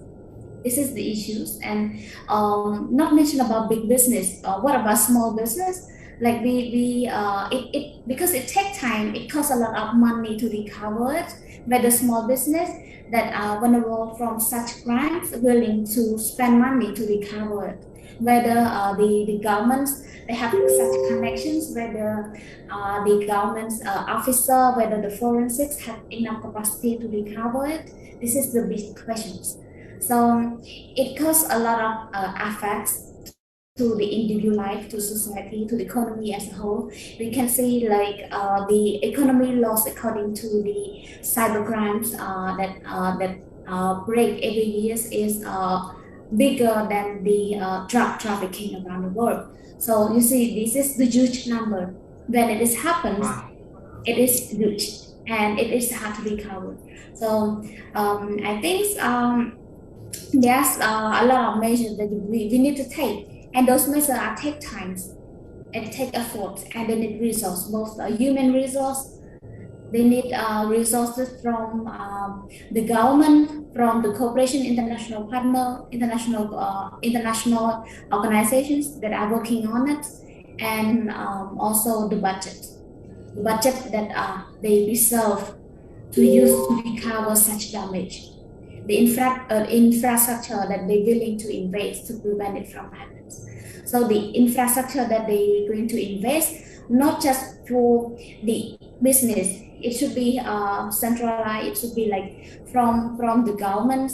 This is the issues. And not mention about big business. What about small business? Like because it takes time, it costs a lot of money to recover it. But the small business that are vulnerable from such crimes willing to spend money to recover it. Whether the governments, they have such connections, whether the government's officer, whether the forensics have enough capacity to recover it. This is the big questions. So it costs a lot of effects to the individual life, to society, to the economy as a whole. We can see like the economy loss according to the cybercrimes that break every year is bigger than the drug trafficking around the world. So you see, this is the huge number. When it happens, it is huge and it is hard to recover. So I think there's a lot of measures that we need to take. And those measures take time, and take effort, and they need resources, both human resource. They need resources from the government, from the cooperation, international partner, international organizations that are working on it, and also the budget that they reserve to use to recover such damage. The infrastructure that they're willing to invest to prevent it from happening. So the infrastructure that they're going to invest, not just for the business, it should be centralized. It should be like from the government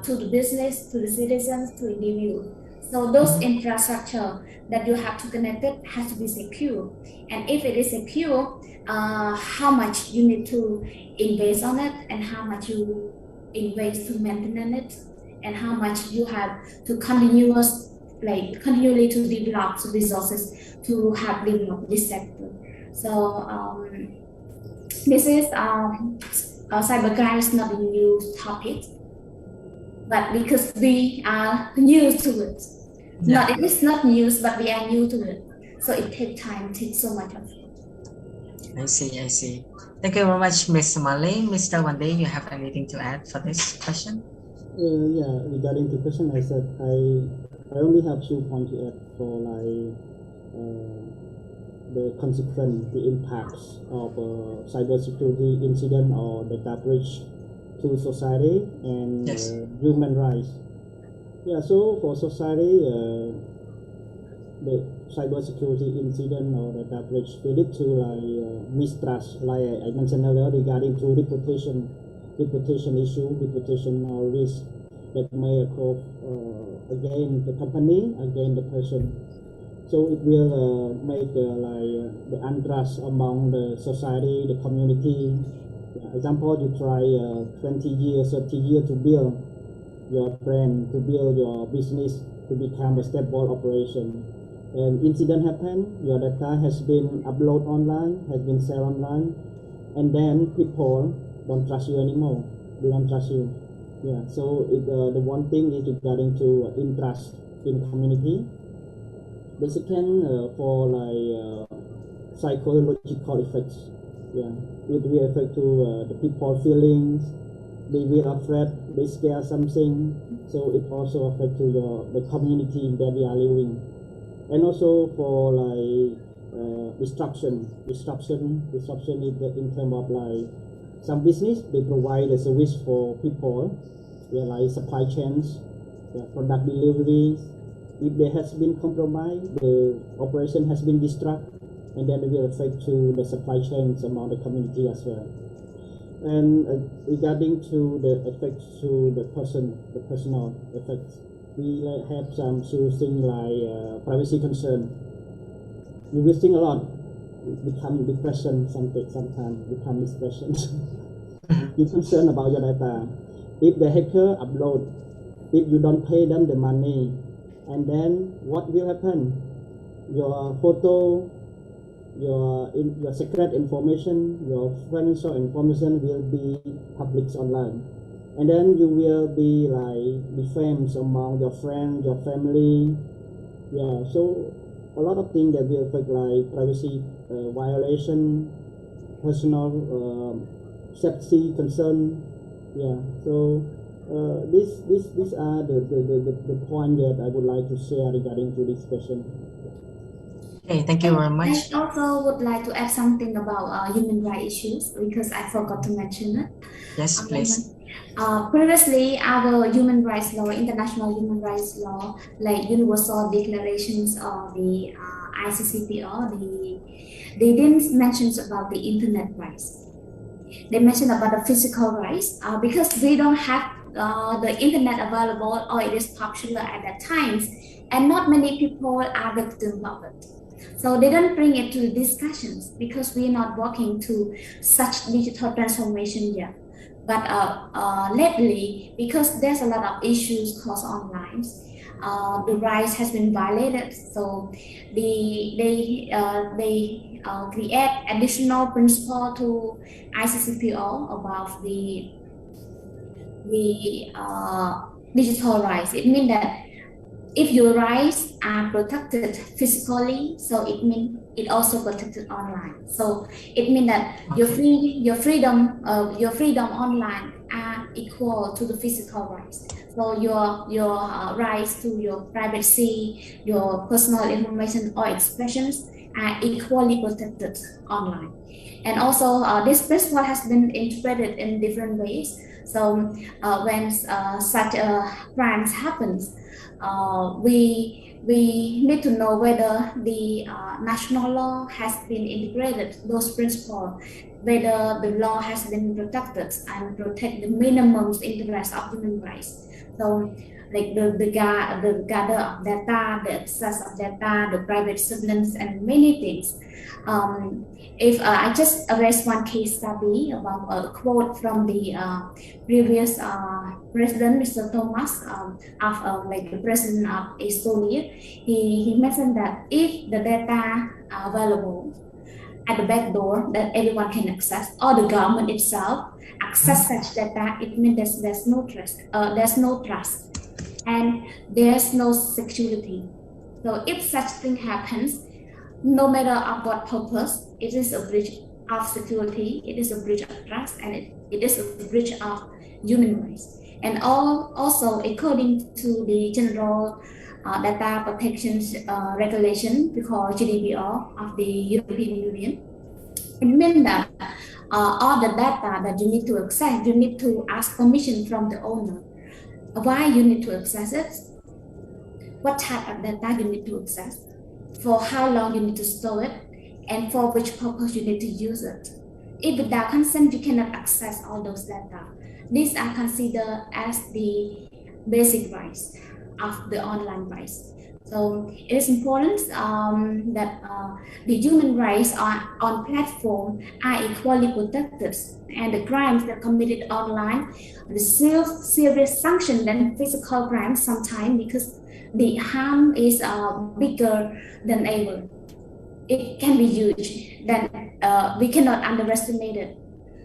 to the business, to the citizens, to individuals. So those infrastructure that you have to connect it has to be secure. And if it is secure, how much you need to invest on it and how much you invest to maintain it, and how much you have to continually to develop resources to have developed this sector. So this is cybercrime is not a new topic, but because we are new to it. Yeah. It is not news, but we are new to it. So it takes time, takes so much of it. I see. Thank you very much, Ms. Malay. Mr. Wande, you have anything to add for this question? Yeah, regarding the question, I said I only have few points to add for the consequence, the impacts of cybersecurity incident or data breach to society and Yes. Human rights. Yeah, so for society, the cybersecurity incident or data breach lead to mistrust, like I mentioned earlier, regarding to reputation issue, reputational risk that may occur against the company, against the person. So it will make the untrust among the society, the community. Example, you try 20 years, 30 years to build your brand, to build your business, to become a stable operation. And incident happen, your data has been uploaded online, has been sold online, and then people don't trust you anymore. They don't trust you. Yeah. So the one thing is regarding to interest in community. The second for psychological effects. Yeah, it will affect to the people feelings. They will afraid, they scare something. So it also affect to the community that they are living. And also for disruption is in terms of some business, they provide a service for people, like supply chains, product deliveries. If there has been compromised, the operation has been disrupted, and then it will affect to the supply chains among the community as well. And regarding to the effects to the personal effects, we have some things like privacy concern. You will think a lot, become depression sometimes become depression. You're concerned about your data. If the hacker upload, if you don't pay them the money, and then what will happen? Your photo, your secret information, your financial information will be published online, and then you will be defamed among your friends, your family. Yeah, so a lot of things that will affect privacy violation, personal safety concern. Yeah, so these are the point that I would like to share regarding to this question. Okay, thank you very much. I also would like to add something about human rights issues because I forgot to mention it. Yes, please. Previously, our human rights law, international human rights law, like universal declarations of the ICCPR, they didn't mention about the internet rights. They mentioned about the physical rights because we don't have the internet available or it is popular at that time, and not many people are victim of it. So they don't bring it to the discussions because we are not working to such digital transformation yet. But lately, because there's a lot of issues caused online, the rights has been violated. So they create additional principle to ICCPR about the digital rights. It means that if your rights are protected physically, so it means it also protected online. So it means that your freedom online are equal to the physical rights. So your rights to your privacy, your personal information or expressions are equally protected online. And also this principle has been interpreted in different ways. So when such crimes happens, we need to know whether the national law has been integrated, those principles, whether the law has been protected and protect the minimum interest of human rights. So like the gather of data, the access of data, the private surveillance, and many things. If I just raise one case study about a quote from the previous president, Mr. Thomas, of like the president of Estonia, he mentioned that if the data are available at the back door that everyone can access, or the government itself access such data, it means there's no trust, and there's no security. So if such thing happens, no matter of what purpose, it is a breach of security, it is a breach of trust, and it is a breach of human rights. And also, according to the general data protection regulation, we call GDPR of the European Union, it means that all the data that you need to access, you need to ask permission from the owner. Why you need to access it? What type of data you need to access? For how long you need to store it? And for which purpose you need to use it? If without consent, you cannot access all those data. These are considered as the basic rights of the online rights. So it is important that the human rights on platform are equally protected, and the crimes that committed online receive serious sanction than physical crimes sometimes, because the harm is bigger than ever. It can be huge, then we cannot underestimate it.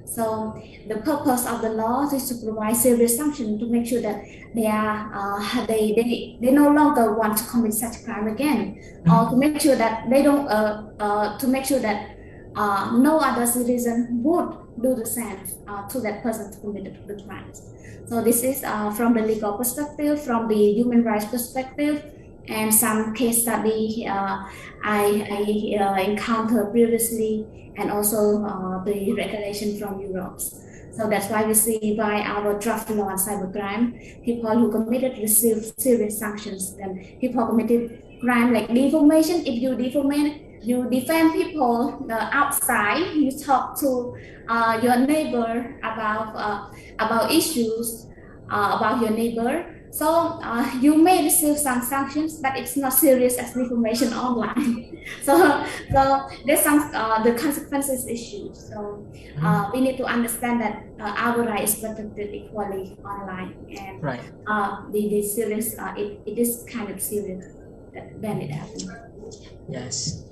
So the purpose of the law is to provide serious sanction to make sure that they no longer want to commit such crime again, or to make sure that they don't no other citizen would do the same to that person who committed the crimes. So this is from the legal perspective, from the human rights perspective, and some case study I encountered previously, and also the regulation from Europe. So that's why we see by our draft law on cybercrime, people who committed receive serious sanctions. Then people committed crime like defamation. If you defame people outside, you talk to your neighbor about issues about your neighbor. So you may receive some sanctions, but it's not serious as defamation online. so there's some the consequences issues. So we need to understand that our right is protected equally online, and Right. the serious it is kind of serious when it happens. Yes.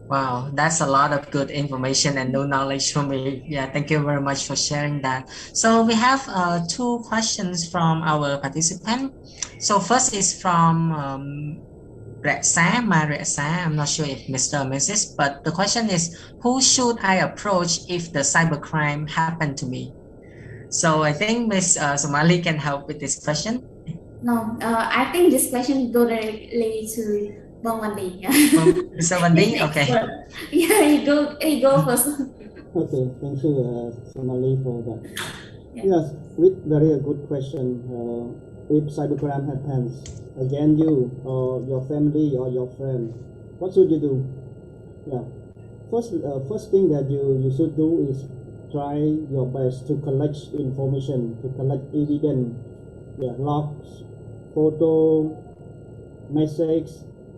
Wow, that's a lot of good information and new knowledge for me. Yeah, thank you very much for sharing that. So we have two questions from our participant. So first is from Reksa. I'm not sure if Mr. or Mrs., but the question is, who should I approach if the cybercrime happened to me? So I think Ms. Somali can help with this question. No, I think this question goes directly to Bang Wandi. Mr. Wandi, okay. Yeah, he go first. Okay, thank you, Somali, for that. Yeah. Yes, with very good question. If cybercrime happens against you or your family or your friend, what should you do? Yeah, first thing that you should do is try your best to collect information, to collect evidence, logs, photo, message,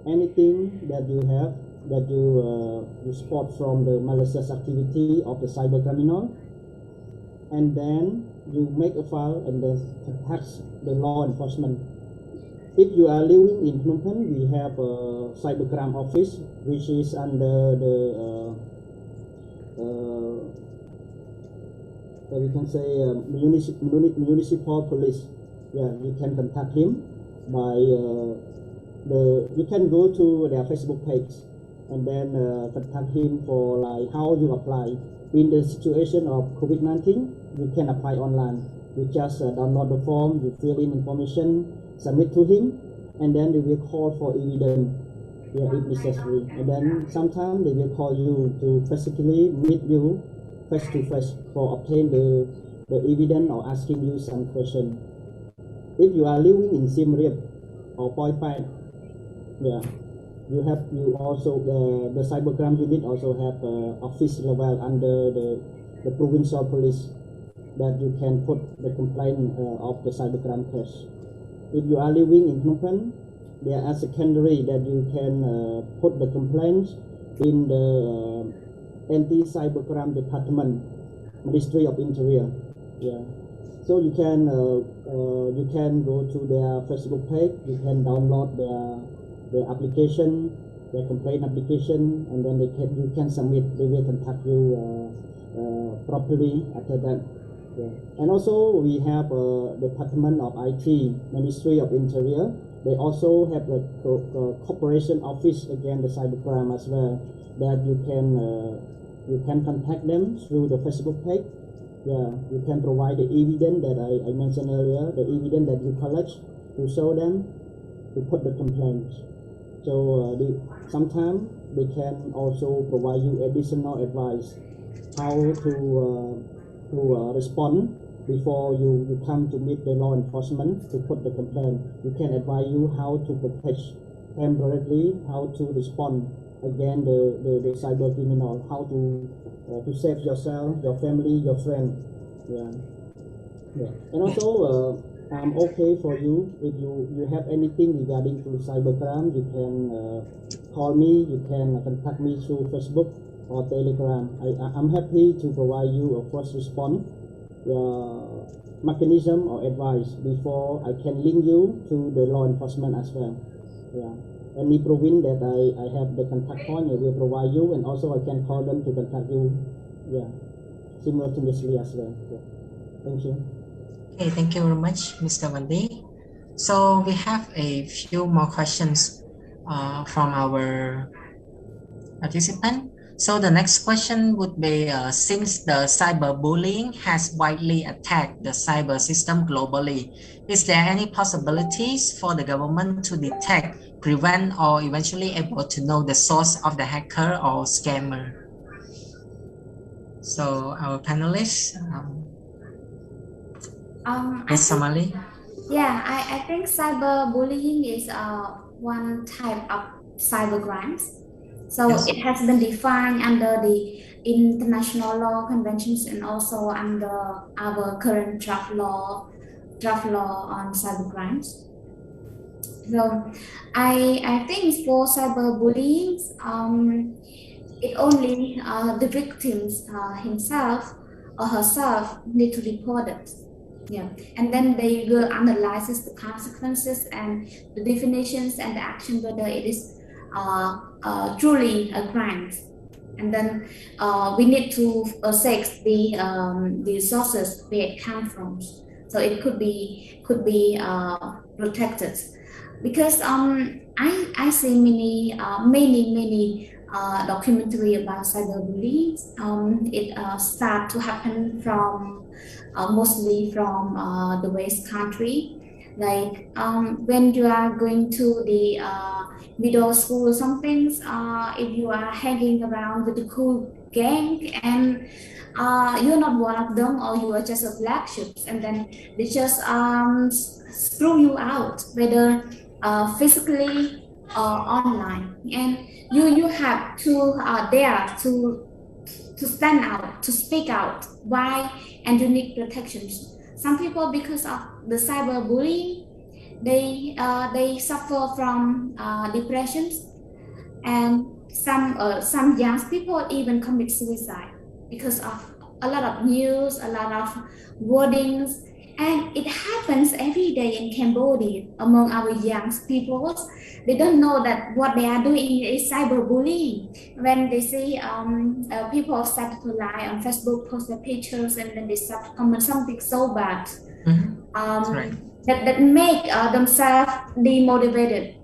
anything that you have that you spot from the malicious activity of the cyber criminal, and then you make a file and then contact the law enforcement. If you are living in Phnom Penh, we have a cybercrime office which is under the we can say municipal police. Yeah, you can contact him by you can go to their Facebook page and then contact him for like how you apply. In the situation of COVID-19, you can apply online. You just download the form, you fill in information, submit to him, and then they will call for evidence, if necessary. And then sometimes they will call you to physically meet you face to face for obtain the evidence or asking you some question. If you are living in Siem Reap or Poi Pai, you also the cybercrime unit also have office level under the provincial police that you can put the complaint of the cybercrime case. if you are living in Phnom Penh, there are secondary that you can put the complaints in the anti-cybercrime department, Ministry of Interior. Yeah. So you can go to their Facebook page. You can download their application, their complaint application, and then you can submit. They will contact you properly after that. Yeah. And also we have Department of IT, Ministry of Interior. They also have a cooperation office against the cybercrime as well. That you can contact them through the Facebook page. Yeah, you can provide the evidence that I mentioned earlier, the evidence that you collect to show them to put the complaints. So sometimes they can also provide you additional advice how to respond before you come to meet the law enforcement to put the complaint. We can advise you how to protect temporarily, how to respond against the cyber criminal, how to save yourself, your family, your friend. Yeah. And also I'm okay for you if you have anything regarding to cybercrime. You can call me, you can contact me through Facebook or Telegram. I'm happy to provide you a first response mechanism or advice before I can link you to the law enforcement as well. Yeah. Any province that I have the contact point, I will provide you, and also I can call them to contact you. Yeah, simultaneously as well. Yeah. Thank you. Okay, thank you very much, Mr. Vandi. So we have a few more questions from our participant. So the next question would be, since the cyberbullying has widely attacked the cyber system globally, is there any possibilities for the government to detect, prevent, or eventually able to know the source of the hacker or scammer? So our panelists, Ms. Samali. Yeah, I think cyberbullying is one type of cybercrimes. So Yes. it has been defined under the international law conventions and also under our current draft law on cybercrimes. So I think for cyberbullying, it only the victims himself or herself need to report it. Yeah, and then they will analyze the consequences and the definitions and the action, whether it is truly a crime. And then we need to assess the sources where it comes from, so it could be protected. Because I see many documentary about cyberbullying. It start to happen from mostly from the West country. Like when you are going to the middle school or something, if you are hanging around with the cool gang and you're not one of them, or you are just a black sheep, and then they just screw you out, whether physically or online, and you have to dare to stand out, to speak out why, and you need protections. Some people, because of the cyberbullying, they suffer from depressions, and some young people even commit suicide because of a lot of news, a lot of wordings, and it happens every day in Cambodia among our young people. They don't know that what they are doing is cyberbullying. When they see people start to lie on Facebook, post their pictures, and then they start to comment something so bad, Right. that make themselves demotivated,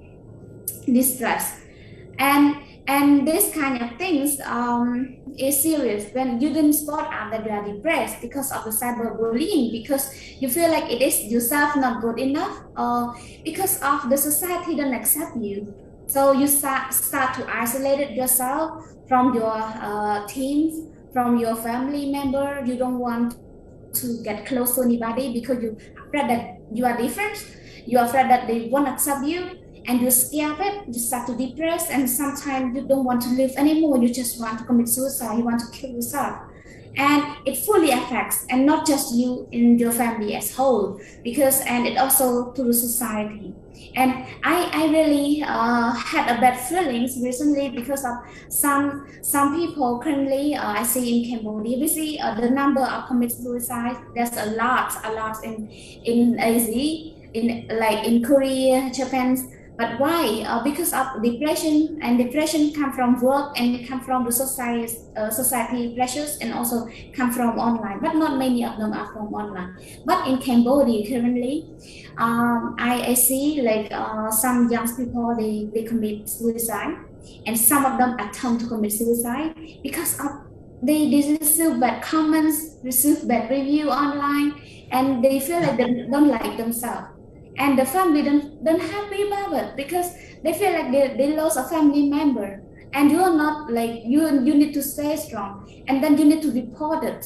distressed, and this kind of things is serious when you didn't spot out that you are depressed because of the cyberbullying, because you feel like it is yourself not good enough, or because of the society don't accept you. So you start to isolate yourself from your teams, from your family member. You don't want to get close to anybody because you're afraid that you are different. You're afraid that they won't accept you, and you're scared of it. You start to depress, and sometimes you don't want to live anymore. You just want to commit suicide. You want to kill yourself. and it fully affects, and not just you in your family as whole, because and it also to the society. And I really had a bad feelings recently because of some people currently I see in Cambodia. We see the number of commit suicide. There's a lot in Asia, in like in Korea, Japan. But why? Because of depression, and depression come from work and come from the society pressures, and also come from online. But not many of them are from online. But in Cambodia currently, I see like some young people they commit suicide, and some of them attempt to commit suicide because of they receive bad comments, receive bad review online, and they feel like they don't like themselves, and the family don't happy about it because they feel like they lost a family member, and you are not like you need to stay strong, and then you need to report it.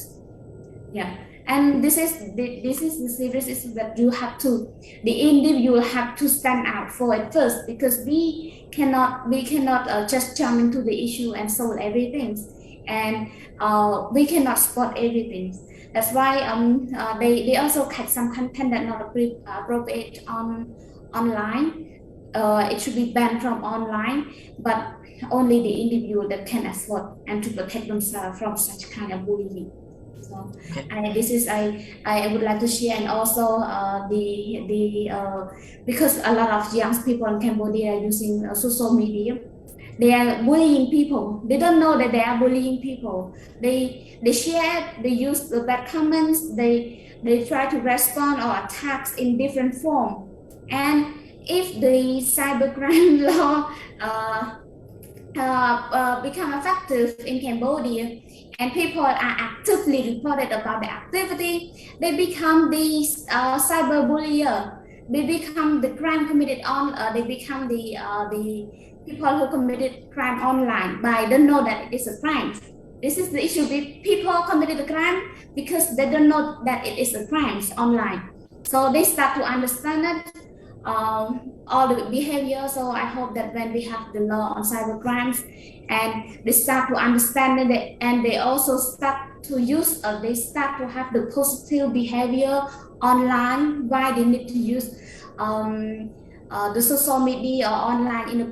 Yeah, and this is the serious issue that you have to, the individual have to stand out for it first, because we cannot just jump into the issue and solve everything, and we cannot spot everything. That's why they also catch some content that not appropriate online. It should be banned from online, but only the individual that can afford and to protect themselves from such kind of bullying. So this is I would like to share, and also because a lot of young people in Cambodia are using social media, they are bullying people. They don't know that they are bullying people. They share, they use the bad comments, they try to respond or attacks in different form. And if the cybercrime law become effective in Cambodia, and people are actively reported about the activity, they become the cyberbullier. They become the crime committed on. They become the people who committed crime online by don't know that it is a crime. This is the issue. People committed a crime because they don't know that it is a crime online. So they start to understand it, all the behavior. So I hope that when we have the law on cyber crimes, and they start to understand it, and they also start to use, they start to have the positive behavior online, why they need to use the social media or online in a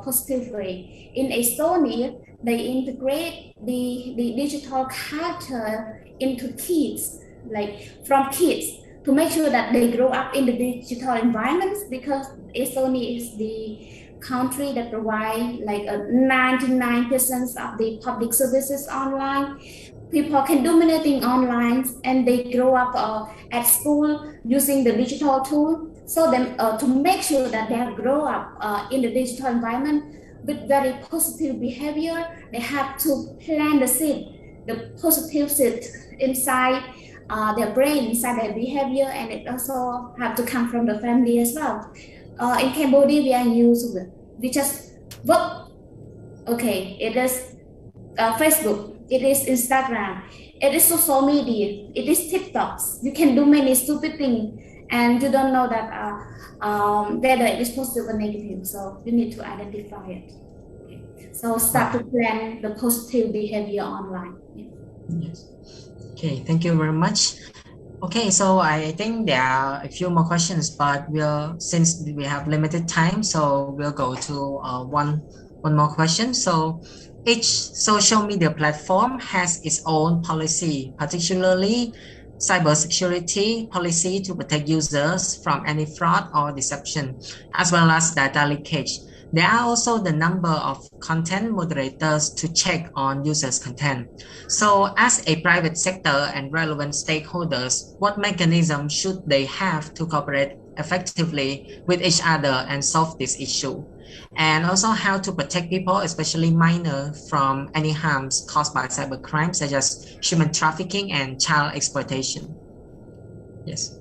positive way. In Estonia, they integrate the digital culture into kids, like from kids, to make sure that they grow up in the digital environments, because Estonia is the country that provide like 99% of the public services online. People can dominating online, and they grow up at school using the digital tool. So them to make sure that they grow up in the digital environment with very positive behavior, they have to plant the seed, the positive seed inside their brain, inside their behavior, and it also have to come from the family as well. In Cambodia, we are used to it. We just work. Okay, it is Facebook, it is Instagram, it is social media, it is TikToks. You can do many stupid things, and you don't know that whether it is positive or negative. So you need to identify it. Okay. So start to plan the positive behavior online. Yes. Okay, thank you very much. Okay, so I think there are a few more questions, but since we have limited time, so we'll go to one more question. So each social media platform has its own policy, particularly cybersecurity policy to protect users from any fraud or deception, as well as data leakage. There are also the number of content moderators to check on users' content. So as a private sector and relevant stakeholders, what mechanism should they have to cooperate effectively with each other and solve this issue? And also how to protect people, especially minors, from any harms caused by cybercrime, such as human trafficking and child exploitation. Yes.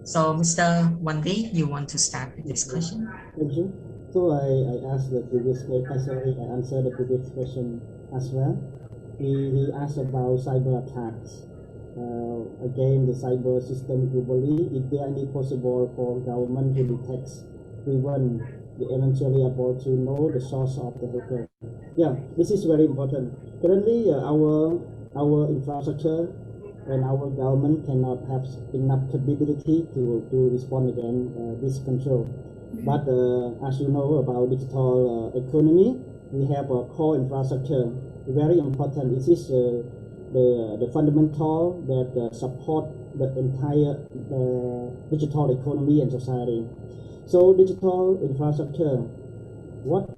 So, Mr. Wandi, you want to start with this question? Thank you. So I asked the previous question. I answered the previous question as well. He asked about cyber attacks. Again, the cyber system globally. Is there any possible for government to detect, prevent, eventually able to know the source of the hacker? Yeah, this is very important. Currently, our our infrastructure and our government cannot have enough capability to respond against this control. But as you know about digital economy, we have a core infrastructure, very important. It is the fundamental that support the entire digital economy and society. So digital infrastructure, what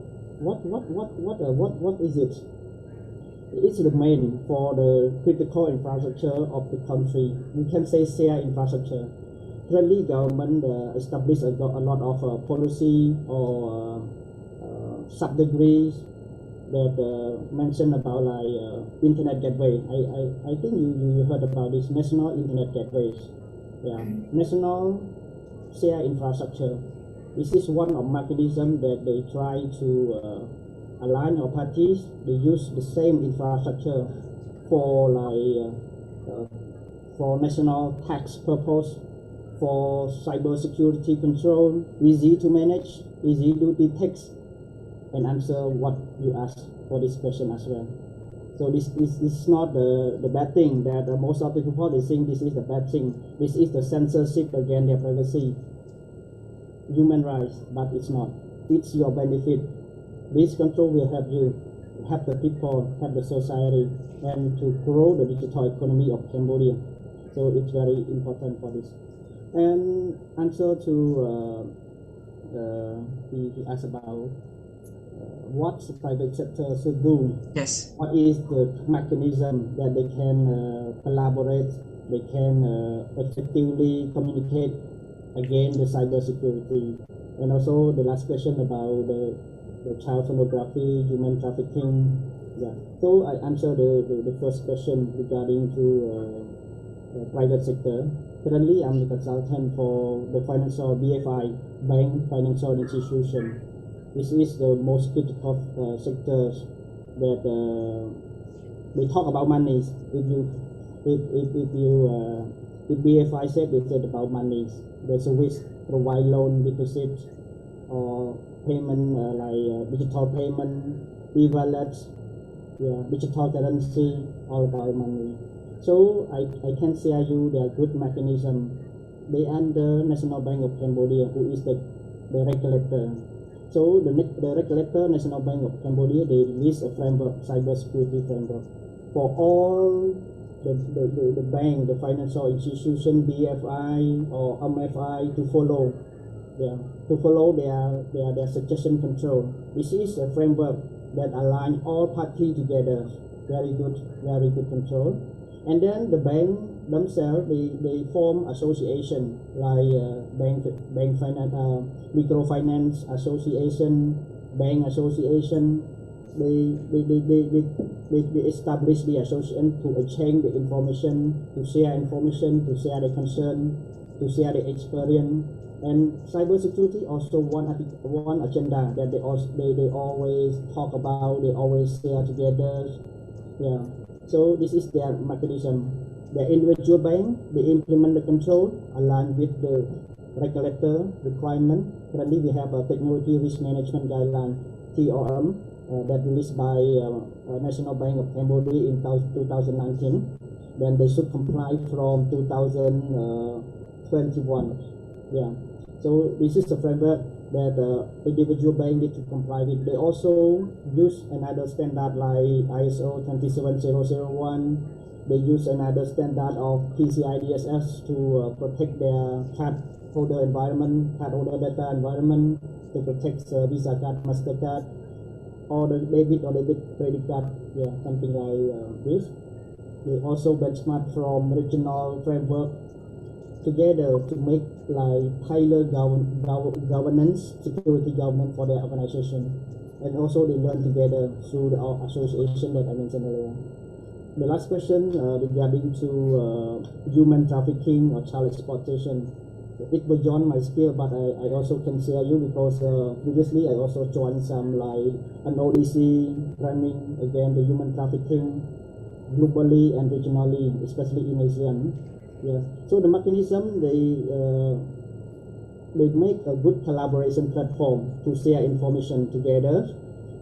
is it? It's the main for the critical infrastructure of the country. We can say shared infrastructure. Currently, government established a lot of policy or sub-degrees that mention about like internet gateway. I think you heard about this national internet gateways. Yeah, national shared infrastructure. This is one of mechanisms that they try to align our parties. They use the same infrastructure for like for national tax purpose, for cybersecurity control, easy to manage, easy to detect and answer what you ask for this question as well. So this is not the bad thing that most of the people they think this is the bad thing. This is the censorship against their privacy, human rights, but it's not. It's your benefit. This control will help you, help the people, help the society, and to grow the digital economy of Cambodia. So it's very important for this. And answer to he asked about what the private sector should do. Yes. What is the mechanism that they can collaborate, they can effectively communicate against the cybersecurity. And also the last question about the child pornography, human trafficking. Yeah. So I answer the first question regarding to private sector. Currently, I'm the consultant for the financial BFI, bank financial institution. This is the most critical sectors that they talk about money. If BFI said they said about money, there's a risk provide loan deposit or payment like digital payment, e-wallet, yeah, digital currency, all about money. So I can share you their good mechanism. They under National Bank of Cambodia, who is the regulator. So the regulator, National Bank of Cambodia, they release a framework, cybersecurity framework, for all the bank, the financial institution, BFI or MFI to follow. Yeah, to follow their suggestion control. This is a framework that align all parties together. Very good control. And then the bank themselves, they form association like bank finance, microfinance association, bank association. They establish the association to exchange the information, to share information, to share the concern, to share the experience. And cybersecurity also one agenda that they always talk about, they always share together. Yeah. So this is their mechanism. The individual bank, they implement the control aligned with the regulator requirement. Currently, we have a technology risk management guideline (TRM) that released by National Bank of Cambodia in 2019. Then they should comply from 2021. Yeah. So this is the framework that individual bank need to comply with. They also use another standard like ISO 27001. They use another standard of PCI DSS to protect their card holder environment, card holder data environment, to protect Visa card, MasterCard, or the debit credit card, yeah, something like this. They also benchmark from regional framework together to make like tailored governance, security governance for their organization. And also they learn together through the association that I mentioned earlier. The last question regarding to human trafficking or child exploitation. It was beyond my skill, but I also can share you because previously I also joined some like an ODC training against the human trafficking globally and regionally, especially in Asean. Yeah. So the mechanism they make a good collaboration platform to share information together.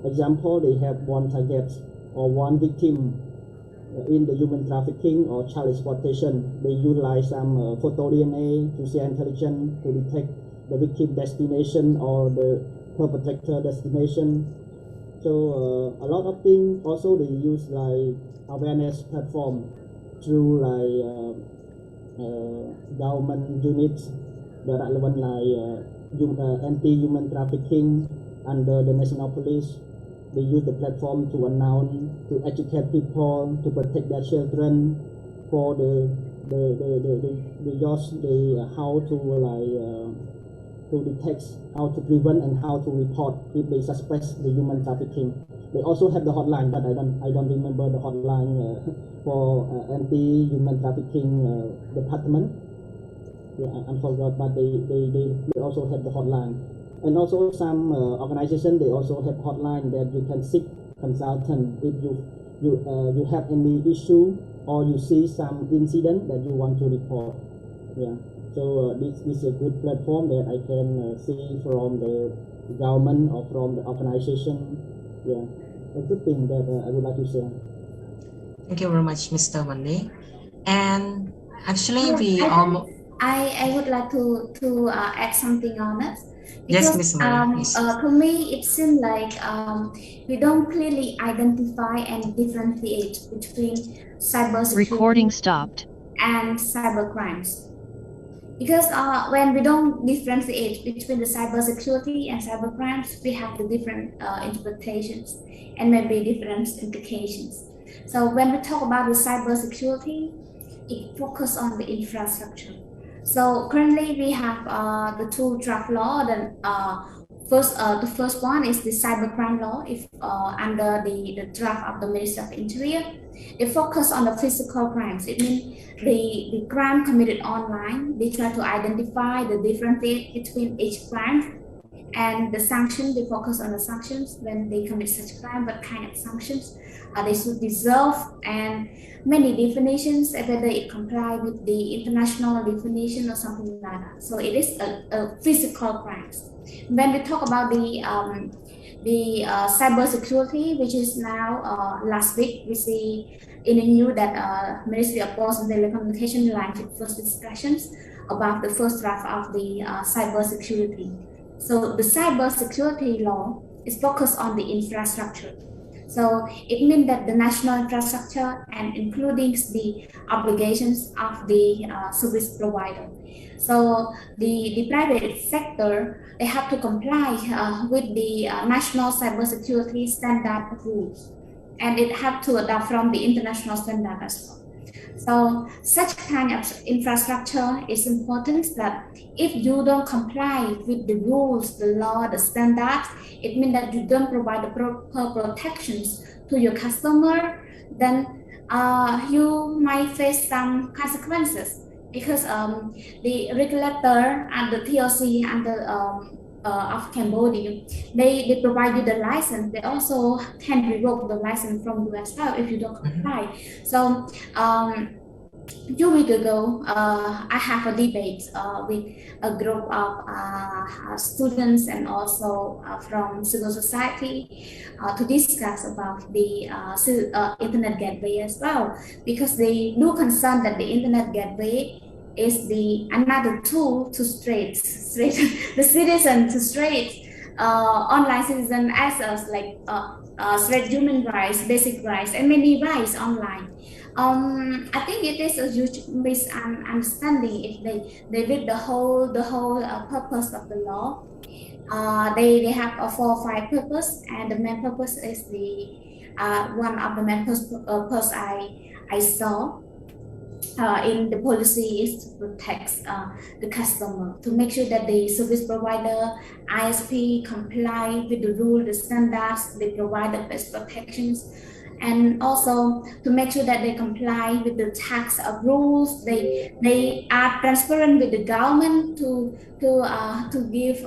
Example, they have one target or one victim in the human trafficking or child exploitation. They utilize some photo DNA to share intelligence to detect the victim destination or the perpetrator destination. So a lot of things. Also, they use like awareness platform through like government units, the relevant like anti-human trafficking under the national police. They use the platform to announce, to educate people, to protect their children, for the how to like to detect, how to prevent, and how to report if they suspect the human trafficking. They also have the hotline, but I don't remember the hotline for anti-human trafficking department. Yeah, I forgot, but they also have the hotline. And also some organization, they also have hotline that you can seek consultant if you have any issue or you see some incident that you want to report. Yeah. So this is a good platform that I can see from the government or from the organization. Yeah, a good thing that I would like to share. Thank you very much, Mr. Mandi. And actually, I would like to add something on it. Yes, Because Ms. Mandi, yes. to me, it seems like we don't clearly identify and differentiate between cybersecurity Recording stopped. and cybercrimes. Because when we don't differentiate between the cybersecurity and cybercrimes, we have the different interpretations and maybe different implications. So when we talk about the cybersecurity, it focuses on the infrastructure. So currently we have the two draft law. The first one is the cybercrime law. If under the draft of the Ministry of Interior, they focus on the physical crimes. It means the crime committed online. They try to identify the difference between each crime, and the sanction. They focus on the sanctions when they commit such crime. What kind of sanctions they should deserve, and many definitions, whether it comply with the international definition or something like that. So it is a physical crimes. When we talk about the cybersecurity, which is now last week, we see in the news that Ministry of Post and Telecommunication launched first discussions about the first draft of the cybersecurity. So the cybersecurity law is focused on the infrastructure. So it means that the national infrastructure and including the obligations of the service provider. So the private sector, they have to comply with the national cybersecurity standard rules, and it have to adapt from the international standard as well. So such kind of infrastructure is important, that if you don't comply with the rules, the law, the standards, it means that you don't provide the proper protections to your customer, then you might face some consequences, because the regulator and the TLC and the of Cambodia, they provide you the license. They also can revoke the license from you as well if you don't comply. So 2 weeks ago, I have a debate with a group of students and also from civil society to discuss about the internet gateway as well, because they do concern that the internet gateway is the another tool to straight the citizen, to straight online citizen access, like straight human rights, basic rights, and many rights online. I think it is a huge misunderstanding if they read the whole purpose of the law. They have a 4 or 5 purpose, and the main purpose is the one of the main purpose I saw in the policy is to protect the customer, to make sure that the service provider, ISP, comply with the rule, the standards, they provide the best protections, and also to make sure that they comply with the tax rules. They are transparent with the government to give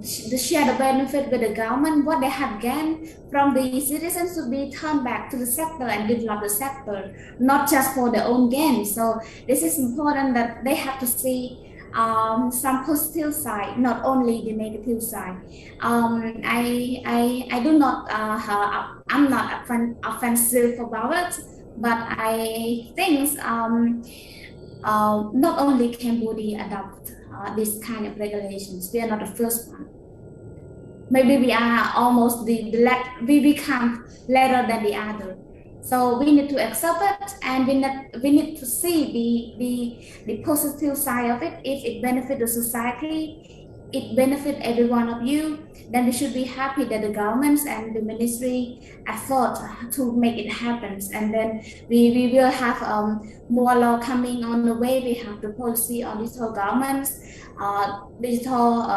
to share the benefit with the government. What they have gained from the citizens to be turned back to the sector and develop the sector, not just for their own gain. So this is important, that they have to see some positive side, not only the negative side. I do not, I'm not offensive about it, but I think not only Cambodia adopt this kind of regulations. We are not the first one. Maybe we are almost we become later than the other. So we need to accept it, and we need to see the positive side of it. If it benefits the society, it benefits every one of you, then we should be happy that the governments and the ministry effort to make it happen. And then we will have more law coming on the way. We have the policy on digital governments, digital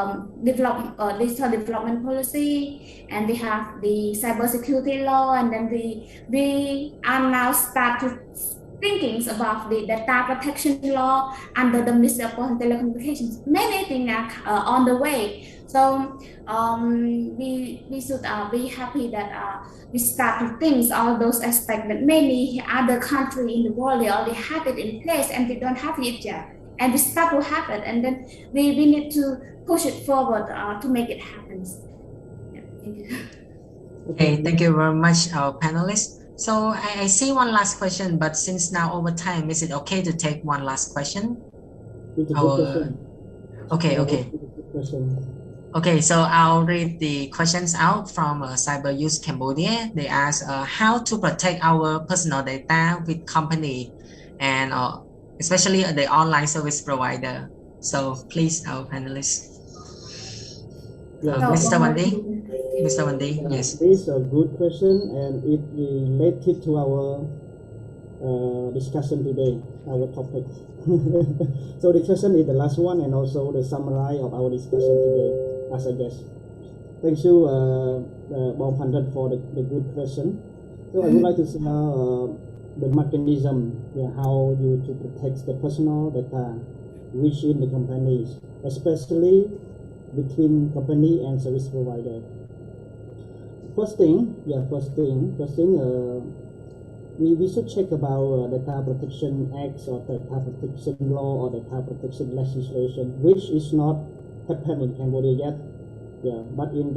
development policy, and we have the cybersecurity law, and then we are now start to thinking about the data protection law under the Ministry of Post and Telecommunications. Many things are on the way. So we should be happy that we start to think all those aspects that many other countries in the world, they already have it in place and we don't have it yet. And we start to have it, and then we need to push it forward to make it happen. Yeah, thank you. Okay, thank you very much, our panelists. So I see one last question, but since now over time, is it okay to take one last question? It's a good question. Okay. Okay, so I'll read the questions out from Cyber Use Cambodia. They ask how to protect our personal data with company and especially the online service provider. So please, our panelists. Mr. Wandi, yes. This is a good question, and it related to our discussion today, our topic. So the question is the last one, and also the summary of our discussion today, as I guess. Thank you, Bong Pandit, for the good question. So I would like to share the mechanism, how you to protect the personal data within the companies, especially between company and service provider. First thing, we should check about Data Protection Act or Data Protection Law or Data Protection Legislation, which is not happened in Cambodia yet. Yeah, but in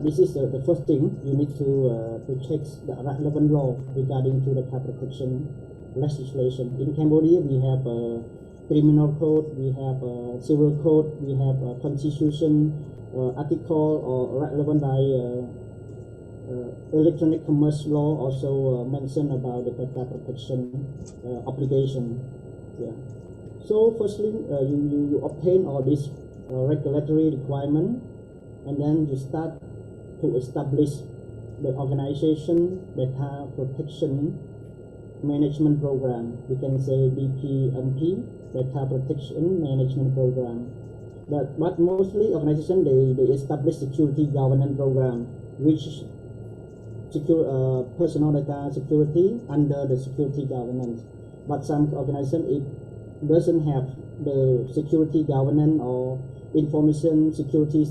this is the first thing you need to check the relevant law regarding to the data protection legislation. In Cambodia, we have a criminal code, we have a civil code, we have a constitution article or relevant by electronic commerce law also mentioned about the data protection obligation. Yeah. So firstly, you obtain all this regulatory requirement, and then you start to establish the organization data protection management program. We can say DPMP, data protection management program. But mostly organization they establish security governance program, which secure personal data security under the security governance. But some organization it doesn't have the security governance or information security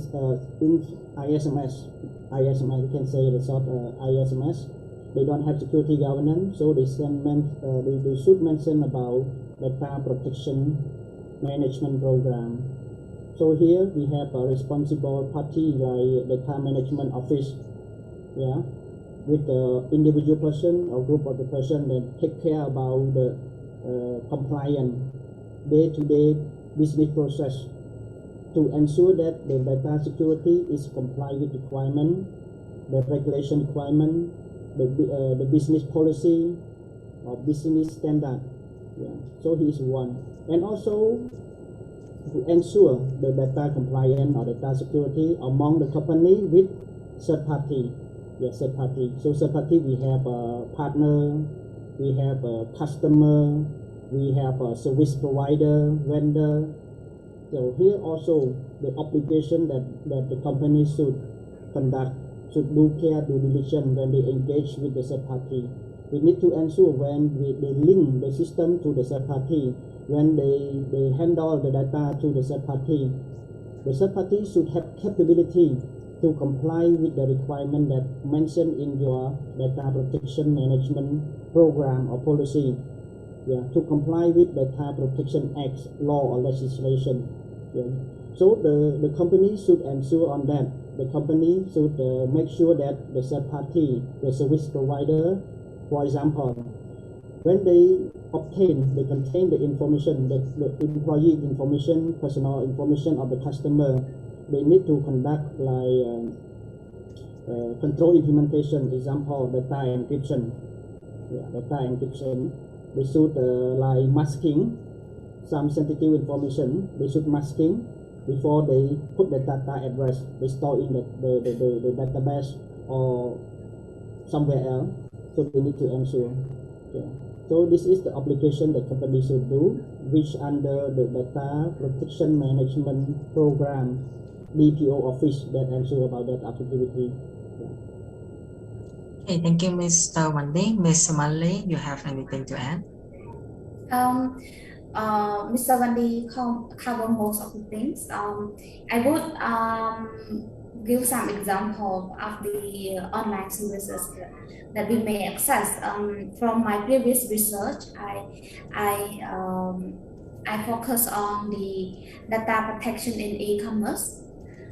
in ISMS, you can say the short ISMS. They don't have security governance, so they should mention about data protection management program. So here we have a responsible party like data management office, yeah, with the individual person or group of the person that take care about the compliant day-to-day business process to ensure that the data security is comply with requirement, the regulation requirement, the business policy or business standard. Yeah. So he is one. And also to ensure the data compliance or data security among the company with third party. Yeah, third party. So third party, we have a partner, we have a customer, we have a service provider, vendor. So here also the obligation that the company should conduct, should do care due diligence when they engage with the third party. We need to ensure when they link the system to the third party, when they handle the data to the third party should have capability to comply with the requirement that mentioned in your data protection management program or policy. Yeah, to comply with the Data Protection Act, law or legislation. Yeah. So the company should ensure on that. The company should make sure that the third party, the service provider, for example, when they contain the information, the employee information, personal information of the customer, they need to conduct like control implementation, example, data encryption. Yeah, data encryption. They should like masking some sensitive information. They should masking before they put the data address they store in the database or somewhere else. So they need to ensure. Yeah. So this is the application that company should do, which under the Data Protection Management Program, DPO office that ensure about that activity. Yeah. Okay, thank you, Mr. Wendy. Ms. Manley, you have anything to add? Mr. Wendy covered most of the things. I would give some example of the online services that we may access. From my previous research, I focus on the data protection in e-commerce.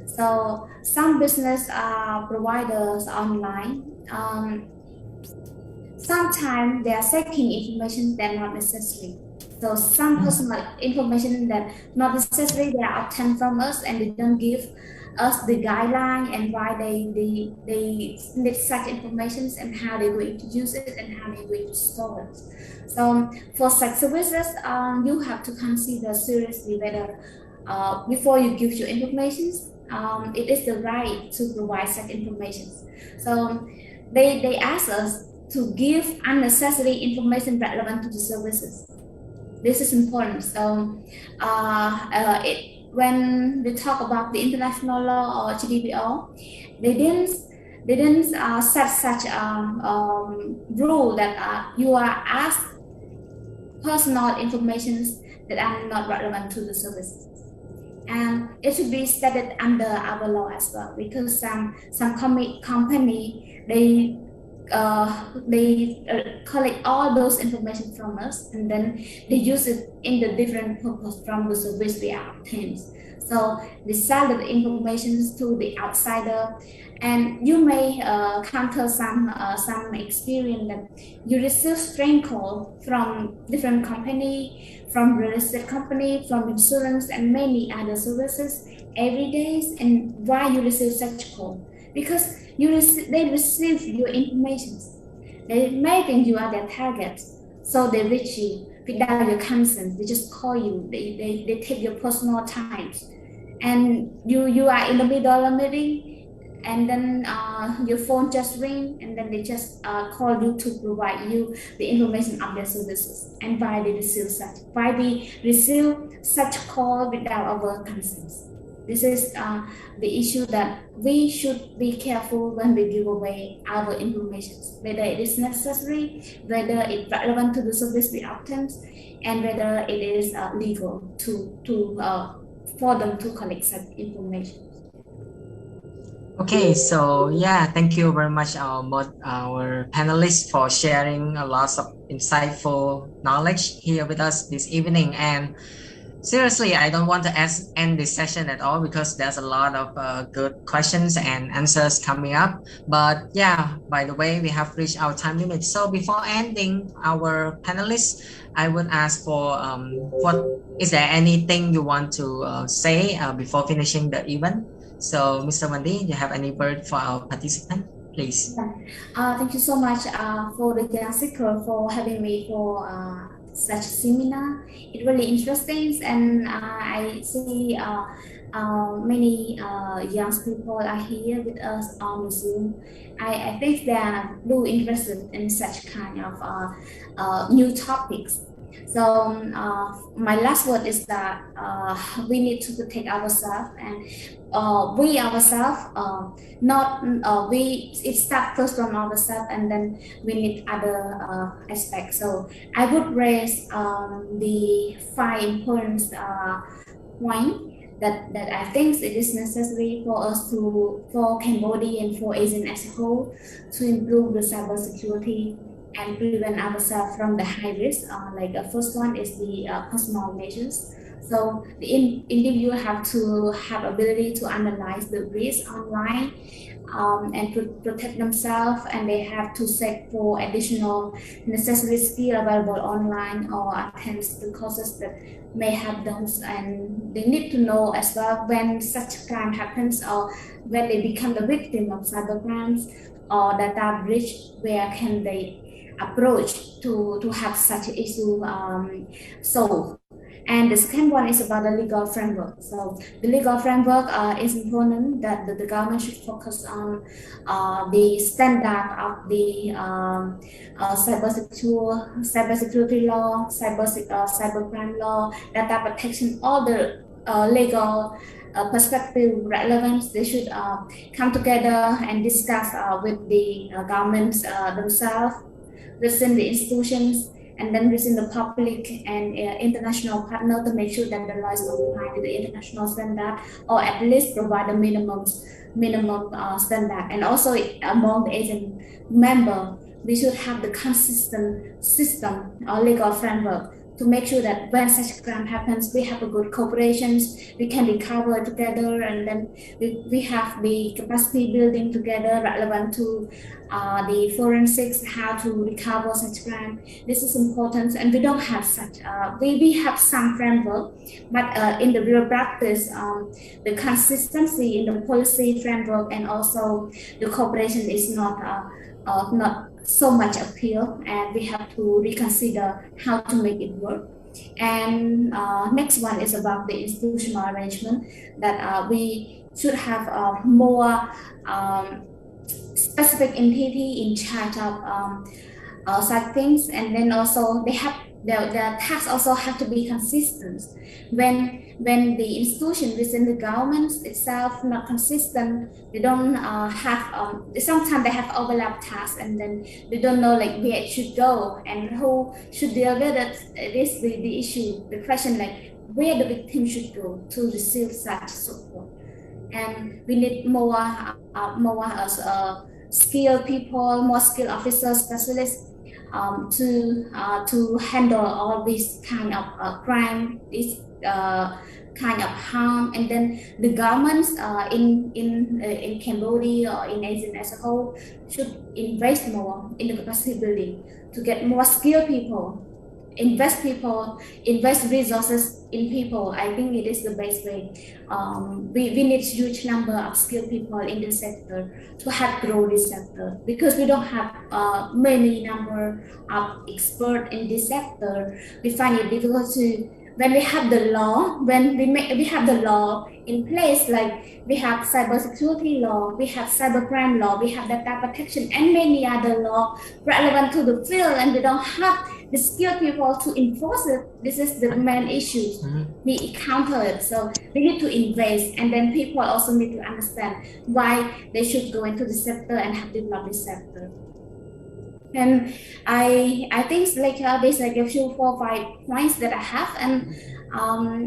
So some business providers online, sometimes they are seeking information that are not necessary. So some personal information that not necessary they are obtained from us, and they don't give us the guideline and why they need such information and how they're going to use it and how they're going to store it. So for such services, you have to consider seriously whether before you give your information, it is the right to provide such information. So they ask us to give unnecessary information relevant to the services. This is important. So when we talk about the international law or GDPR, they didn't set such a rule that you are asked personal information that are not relevant to the services. And it should be stated under our law as well, because some company they collect all those information from us, and then they use it in the different purpose from the service we are obtained. So they sell the information to the outsider, and you may counter some experience that you receive strange call from different company, from real estate company, from insurance, and many other services every day. And why you receive such call? Because they receive your information. They may think you are their target, so they reach you without your consent. They just call you. They take your personal time, and you are in the middle of a meeting, and then your phone just ring, and then they just call you to provide you the information of their services. And why they receive such call without our consent? This is the issue that we should be careful when we give away our information, whether it is necessary, whether it's relevant to the service we obtain, and whether it is legal for them to collect such information. Okay, so yeah, thank you very much our panelists for sharing a lot of insightful knowledge here with us this evening. And seriously, I don't want to end this session at all, because there's a lot of good questions and answers coming up. But yeah, by the way, we have reached our time limit. So before ending our panelists, I would ask for is there anything you want to say before finishing the event? So Mr. Wendy, do you have any word for our participant, please? Thank you so much for the young seeker for having me for such seminar. It's really interesting, and I see many young people are here with us on Zoom. I think they are really interested in such kind of new topics. So my last word is that we need to protect ourselves, and we ourselves it starts first from ourselves, and then we need other aspects. So I would raise the 5 important points that I think it is necessary for us for Cambodia and for Asean as a whole to improve the cybersecurity and prevent ourselves from the high risk. Like the first one is the personal measures. So the individual have to have ability to analyze the risk online and protect themselves, and they have to seek for additional necessary skill available online or attend the courses that may have those, and they need to know as well when such crime happens or when they become the victim of cyber crimes or data breach, where can they approach to have such issue solved. And the second one is about the legal framework. So the legal framework is important that the government should focus on the standard of the cybersecurity law, cybercrime law, data protection, all the legal perspective relevance. They should come together and discuss with the governments themselves, within the institutions, and then within the public and international partner, to make sure that the laws comply with the international standard, or at least provide a minimum standard. And also among the Asian member, we should have the consistent system or legal framework to make sure that when such crime happens, we have a good cooperation, we can recover together, and then we have the capacity building together relevant to the forensics, how to recover such crime. This is important, and we don't have such, we have some framework, but in the real practice, the consistency in the policy framework and also the cooperation is not so much appeal, and we have to reconsider how to make it work. And next one is about the institutional arrangement, that we should have more specific entity in charge of such things, and then also they have the tasks also have to be consistent. When the institution within the government itself not consistent, they don't have sometimes they have overlap tasks, and then they don't know like where it should go and who should deal with it. This the issue, the question like where the victim should go to receive such support. And we need more skilled people, more skilled officers, specialists to handle all this kind of crime, this kind of harm. And then the governments in Cambodia or in Asia as a whole should invest more in the capacity building to get more skilled people, invest resources in people. I think it is the best way. We need huge number of skilled people in the sector to help grow this sector, because we don't have many number of experts in this sector. We find it difficult to, when we have the law, we have the law in place, like we have cybersecurity law, we have cybercrime law, we have data protection, and many other law relevant to the field, and we don't have the skilled people to enforce it. This is the main issue we encounter it. So we need to invest, and then people also need to understand why they should go into the sector and have developed this sector. And I think like there's like a few 4 or 5 points that I have, and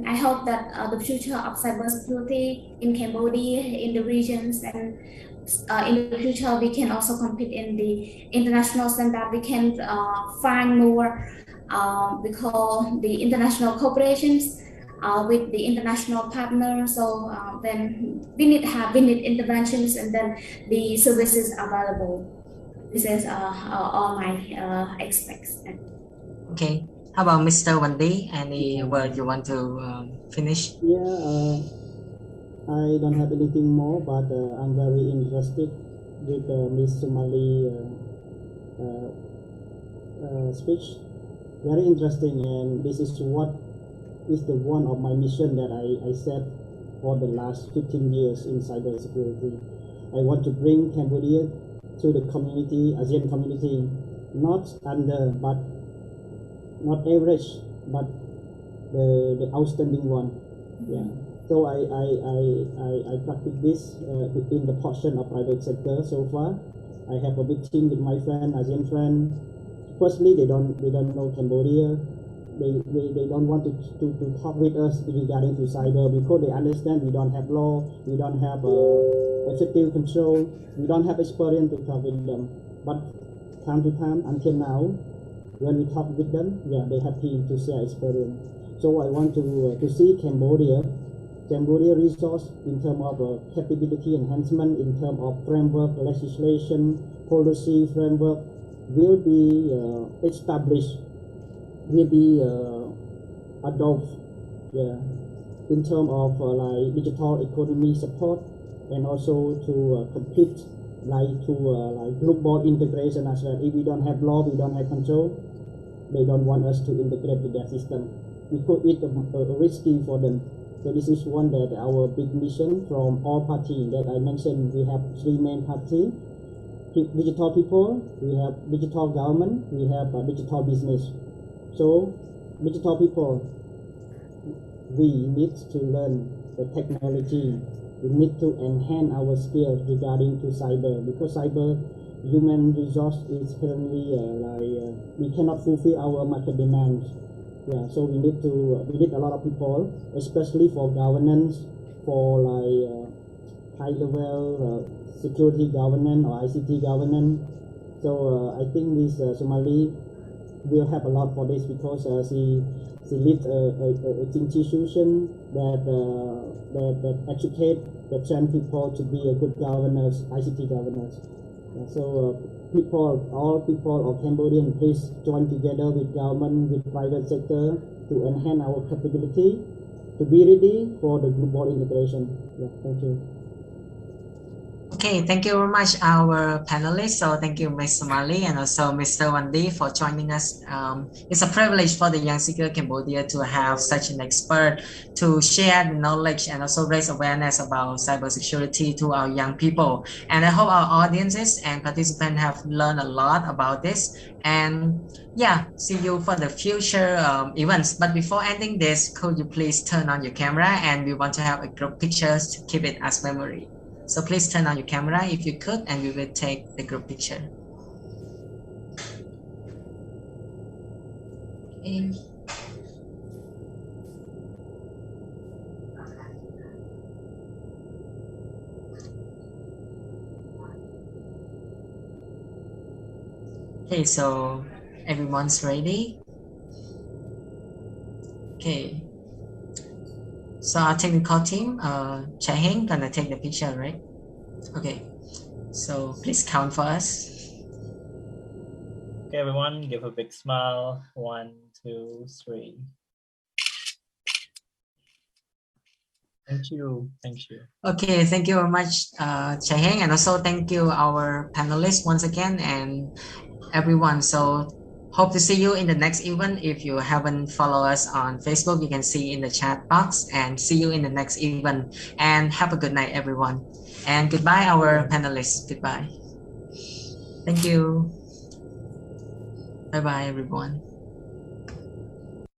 I hope that the future of cybersecurity in Cambodia, in the regions, and in the future we can also compete in the international standard. We can find more we call the international cooperations with the international partners. So then we need interventions, and then the services available. This is all my aspects. Okay. How about Mr. Wandi? Any word you want to finish? Yeah, I don't have anything more, but I'm very interested with Miss Sumali speech. Very interesting, and this is what is the one of my mission that I set for the last 15 years in cybersecurity. I want to bring Cambodia to the community, ASEAN community, not under, but not average, but the outstanding one. Yeah. So I practice this in the portion of private sector so far. I have a meeting with my friend, ASEAN friend. Firstly, they don't know Cambodia. They don't want to talk with us regarding to cyber, because they understand we don't have law, we don't have effective control, we don't have experience to talk with them. But time to time, until now, when we talk with them, yeah, they're happy to share experience. So I want to see Cambodia resource in terms of capability enhancement, in terms of framework, legislation, policy framework will be established, will be adopted, yeah, in terms of like digital economy support, and also to complete like global integration as well. If we don't have law, we don't have control, they don't want us to integrate with their system because it's risky for them. So this is one that our big mission from all parties that I mentioned. We have three main parties: digital people, we have digital government, we have digital business. So digital people, we need to learn the technology. We need to enhance our skills regarding to cyber, because cyber human resource is currently we cannot fulfill our market demands. Yeah, so we need a lot of people, especially for governance, for high level security governance or ICT governance. So I think this Somali will have a lot for this, because she leads a institution that educate, that train people to be a good governors, ICT governors. So all people of Cambodian, please join together with government, with private sector to enhance our capability to be ready for the global integration. Yeah, thank you. Okay, thank you very much, our panelists. So thank you, Ms. Somali, and also Mr. Wandi for joining us. It's a privilege for the Young Seeker Cambodia to have such an expert to share the knowledge and also raise awareness about cybersecurity to our young people. And I hope our audiences and participants have learned a lot about this. And yeah, see you for the future events. But before ending this, could you please turn on your camera, and we want to have a group pictures to keep it as memory. So please turn on your camera if you could, and we will take the group picture. Okay. Okay, so everyone's ready. Okay. So our technical team, Chai Heng, gonna take the picture, right? Okay. So please count for us. Okay, everyone, give a big smile. 1, 2, 3. Thank you. Thank you. Okay, thank you very much, Chai Heng, and also thank you our panelists once again and everyone. So hope to see you in the next event. If you haven't followed us on Facebook, you can see in the chat box, and see you in the next event. And have a good night, everyone. And goodbye, our panelists. Goodbye. Thank you. Bye-bye, everyone.